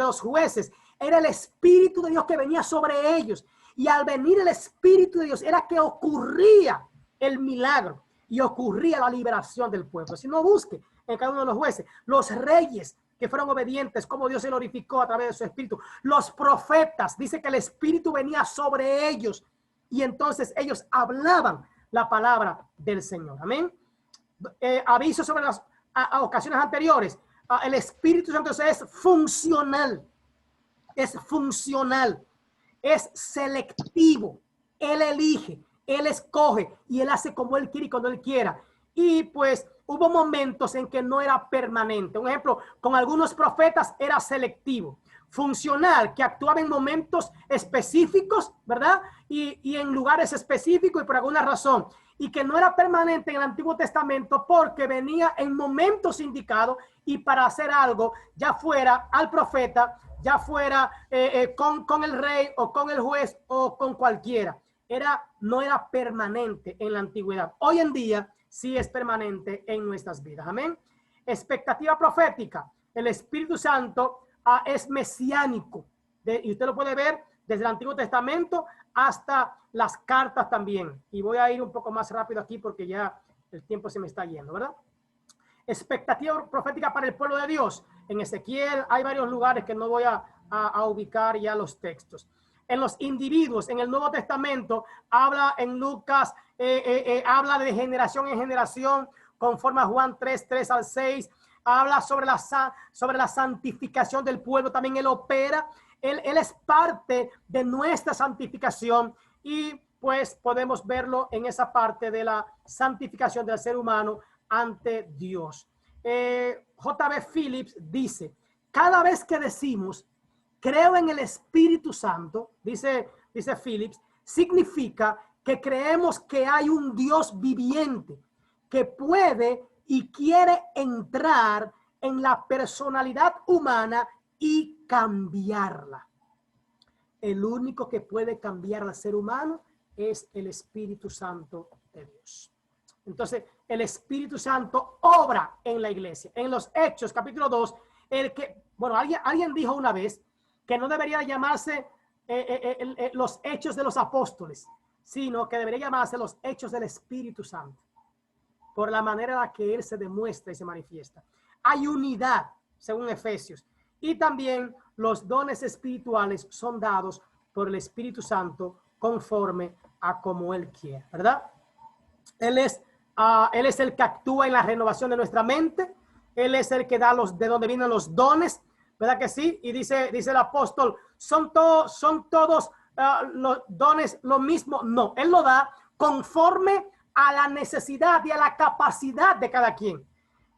los jueces, era el espíritu de Dios que venía sobre ellos. Y al venir el espíritu de Dios era que ocurría el milagro y ocurría la liberación del pueblo. Si no, busque en cada uno de los jueces, los reyes que fueron obedientes, como Dios se glorificó a través de su espíritu. Los profetas, dice que el espíritu venía sobre ellos y entonces ellos hablaban la palabra del Señor. Amén. Aviso sobre las ocasiones anteriores. El Espíritu Santo es funcional. Es funcional. Es selectivo. Él elige, Él escoge y Él hace como Él quiere y cuando Él quiera. Y pues hubo momentos en que no era permanente. Un ejemplo, con algunos profetas era selectivo, funcional, que actuaba en momentos específicos, ¿verdad? Y en lugares específicos y por alguna razón. Y que no era permanente en el Antiguo Testamento porque venía en momentos indicados y para hacer algo, ya fuera al profeta, ya fuera con el rey o con el juez o con cualquiera. No era permanente en la antigüedad. Hoy en día sí es permanente en nuestras vidas. Amén. Expectativa profética. El Espíritu Santo es mesiánico. y usted lo puede ver desde el Antiguo Testamento hasta las cartas también. Y voy a ir un poco más rápido aquí porque ya el tiempo se me está yendo, ¿verdad? Expectativa profética para el pueblo de Dios. En Ezequiel hay varios lugares que no voy a ubicar ya los textos. En los individuos, en el Nuevo Testamento, habla en Lucas, habla de generación en generación, conforme a Juan 3, 3 al 6. Habla sobre la santificación del pueblo. También él opera. Él es parte de nuestra santificación y pues podemos verlo en esa parte de la santificación del ser humano ante Dios. J.B. Phillips dice, cada vez que decimos creo en el Espíritu Santo, dice Phillips, significa que creemos que hay un Dios viviente que puede y quiere entrar en la personalidad humana y cambiarla. El único que puede cambiar al ser humano es el Espíritu Santo de Dios. Entonces, el Espíritu Santo obra en la iglesia. En los Hechos, capítulo 2, alguien dijo una vez que no debería llamarse los Hechos de los Apóstoles, sino que debería llamarse los Hechos del Espíritu Santo, por la manera en la que Él se demuestra y se manifiesta. Hay unidad, según Efesios, y también los dones espirituales son dados por el Espíritu Santo conforme a como Él quiere, ¿verdad? Él es el que actúa en la renovación de nuestra mente. Él es el que da de donde vienen los dones, ¿verdad que sí? Y dice el apóstol, ¿son todos los dones lo mismo? No, Él lo da conforme a la necesidad y a la capacidad de cada quien.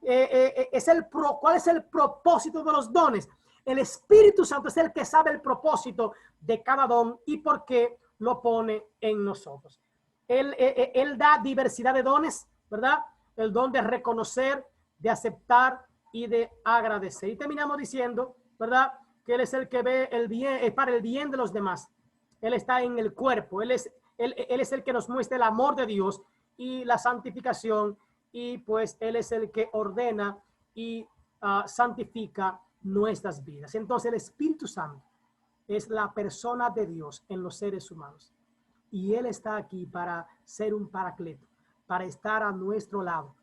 ¿Cuál es el propósito de los dones? El Espíritu Santo es el que sabe el propósito de cada don y por qué lo pone en nosotros. Él da diversidad de dones, ¿verdad? El don de reconocer, de aceptar y de agradecer. Y terminamos diciendo, ¿verdad? Que Él es el que ve el bien, para el bien de los demás. Él está en el cuerpo. Él es el que nos muestra el amor de Dios y la santificación. Y pues Él es el que ordena y santifica nuestras vidas. Entonces el Espíritu Santo es la persona de Dios en los seres humanos. Y Él está aquí para ser un paracleto, para estar a nuestro lado,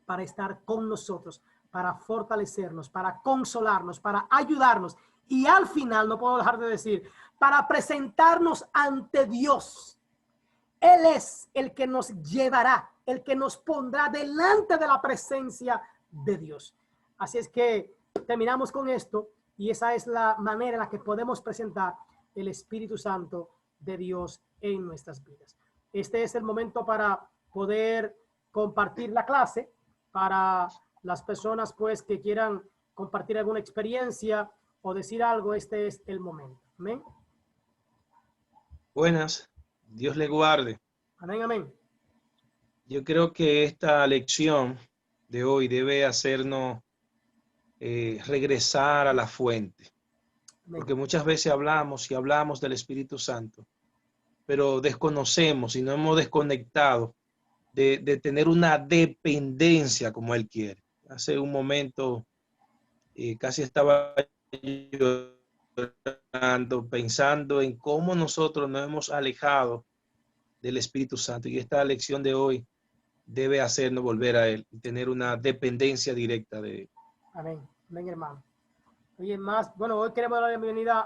para estar con nosotros, para fortalecernos, para consolarnos, para ayudarnos. Y al final, no puedo dejar de decir, para presentarnos ante Dios. Él es el que nos llevará, el que nos pondrá delante de la presencia de Dios. Así es que terminamos con esto y esa es la manera en la que podemos presentar el Espíritu Santo de Dios en nuestras vidas. Este es el momento para poder compartir la clase para las personas pues que quieran compartir alguna experiencia o decir algo. Este es el momento. Amén. Buenas, Dios le guarde. Amén, amén. Yo creo que esta lección de hoy debe hacernos regresar a la fuente. Amén. Porque muchas veces hablamos del Espíritu Santo, pero desconocemos y no hemos desconectado de tener una dependencia como Él quiere. Hace un momento casi estaba llorando, pensando en cómo nosotros nos hemos alejado del Espíritu Santo, y esta lección de hoy debe hacernos volver a Él y tener una dependencia directa de Él. Amén, amén, hermano. Oye, hoy queremos dar la bienvenida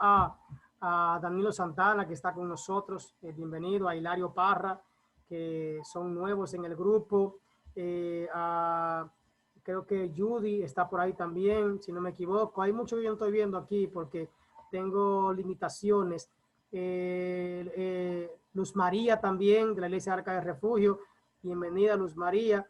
a Danilo Santana, que está con nosotros. Bienvenido a Hilario Parra, que son nuevos en el grupo. Creo que Judy está por ahí también, si no me equivoco. Hay mucho que yo no estoy viendo aquí porque tengo limitaciones. Luz María también, de la Iglesia Arca de Refugio. Bienvenida, Luz María.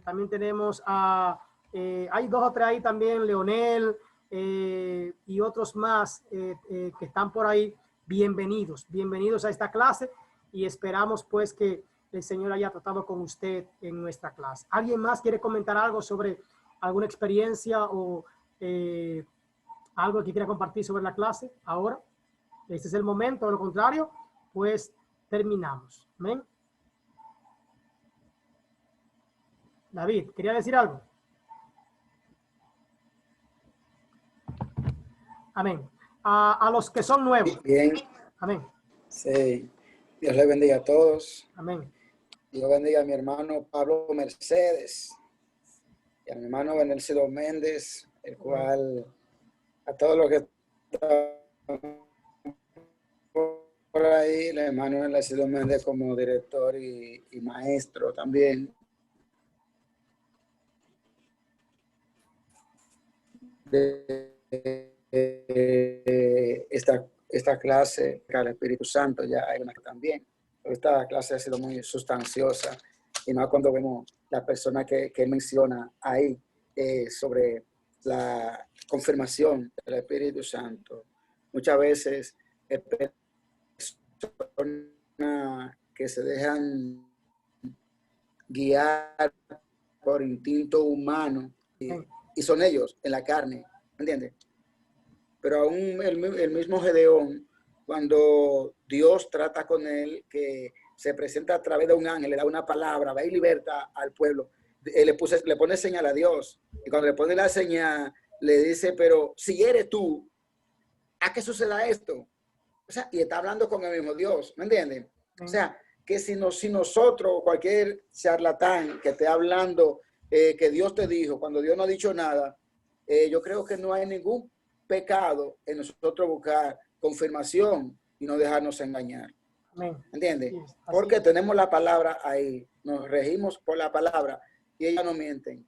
También tenemos hay 2 o 3 ahí también, Leonel y otros más que están por ahí. Bienvenidos a esta clase y esperamos pues que el Señor haya tratado con usted en nuestra clase. ¿Alguien más quiere comentar algo sobre alguna experiencia o algo que quiera compartir sobre la clase ahora? Este es el momento, de lo contrario, pues terminamos. Amén. David, ¿quería decir algo? Amén. a los que son nuevos. Bien, Amén. sí. Dios le bendiga a todos. Amén. Dios bendiga a mi hermano Pablo Mercedes y a mi hermano Benelcido Méndez, el cual, a todos los que están por ahí, el hermano Benelcido Méndez como director y maestro también. Esta clase, al Espíritu Santo, ya hay una también. Esta clase ha sido muy sustanciosa y más cuando vemos la persona que menciona ahí sobre la confirmación del Espíritu Santo. Muchas veces personas que se dejan guiar por instinto humano y son ellos en la carne, ¿entiendes? Pero aún el mismo Gedeón, cuando Dios trata con él, que se presenta a través de un ángel, le da una palabra, va y liberta al pueblo, le pone señal a Dios, y cuando le pone la señal, le dice, pero si eres tú, ¿a qué suceda esto? O sea, y está hablando con el mismo Dios, ¿me entienden? O sea, que si nosotros, cualquier charlatán que esté hablando que Dios te dijo, cuando Dios no ha dicho nada, yo creo que no hay ningún pecado en nosotros buscar confirmación y no dejarnos engañar. ¿Entiendes? Sí, porque tenemos la palabra ahí, nos regimos por la palabra y ellas no mienten.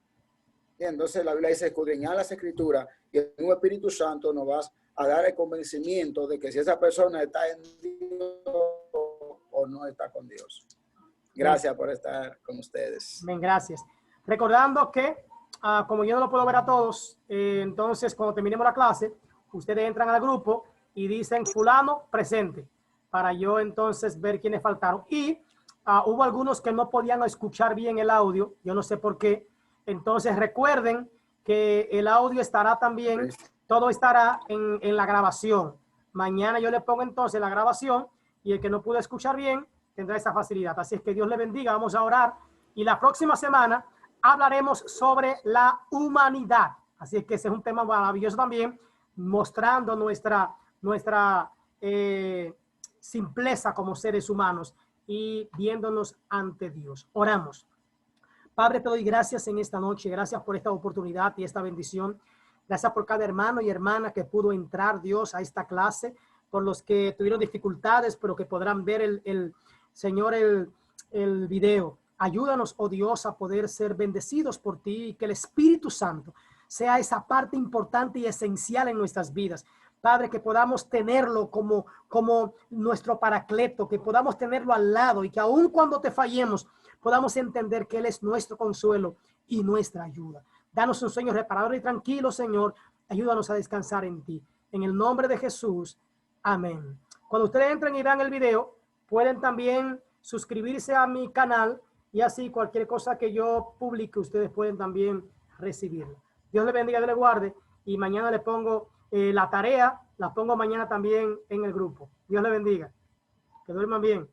Y entonces la Biblia dice, escudriñar las escrituras y el mismo Espíritu Santo nos va a dar el convencimiento de que si esa persona está en Dios o no está con Dios. Gracias por estar con ustedes. Bien, gracias. Recordando que como yo no lo puedo ver a todos, entonces cuando terminemos la clase, ustedes entran al grupo y dicen fulano presente, para yo entonces ver quiénes faltaron. Y hubo algunos que no podían escuchar bien el audio, yo no sé por qué. Entonces recuerden que el audio estará también, todo estará en la grabación. Mañana yo le pongo entonces la grabación y el que no pudo escuchar bien tendrá esa facilidad. Así es que Dios le bendiga, vamos a orar. Y la próxima semana hablaremos sobre la humanidad. Así es que ese es un tema maravilloso también, mostrando nuestra simpleza como seres humanos y viéndonos ante Dios. Oramos. Padre, te doy gracias en esta noche. Gracias por esta oportunidad y esta bendición. Gracias por cada hermano y hermana que pudo entrar, Dios, a esta clase, por los que tuvieron dificultades, pero que podrán ver el video. Ayúdanos, oh Dios, a poder ser bendecidos por ti y que el Espíritu Santo sea esa parte importante y esencial en nuestras vidas. Padre, que podamos tenerlo como nuestro paracleto, que podamos tenerlo al lado y que aun cuando te fallemos, podamos entender que Él es nuestro consuelo y nuestra ayuda. Danos un sueño reparador y tranquilo, Señor. Ayúdanos a descansar en ti. En el nombre de Jesús. Amén. Cuando ustedes entren y vean el video, pueden también suscribirse a mi canal y así cualquier cosa que yo publique, ustedes pueden también recibirla. Dios les bendiga, Dios les guarde. Y mañana le pongo la tarea, la pongo mañana también en el grupo. Dios les bendiga. Que duerman bien.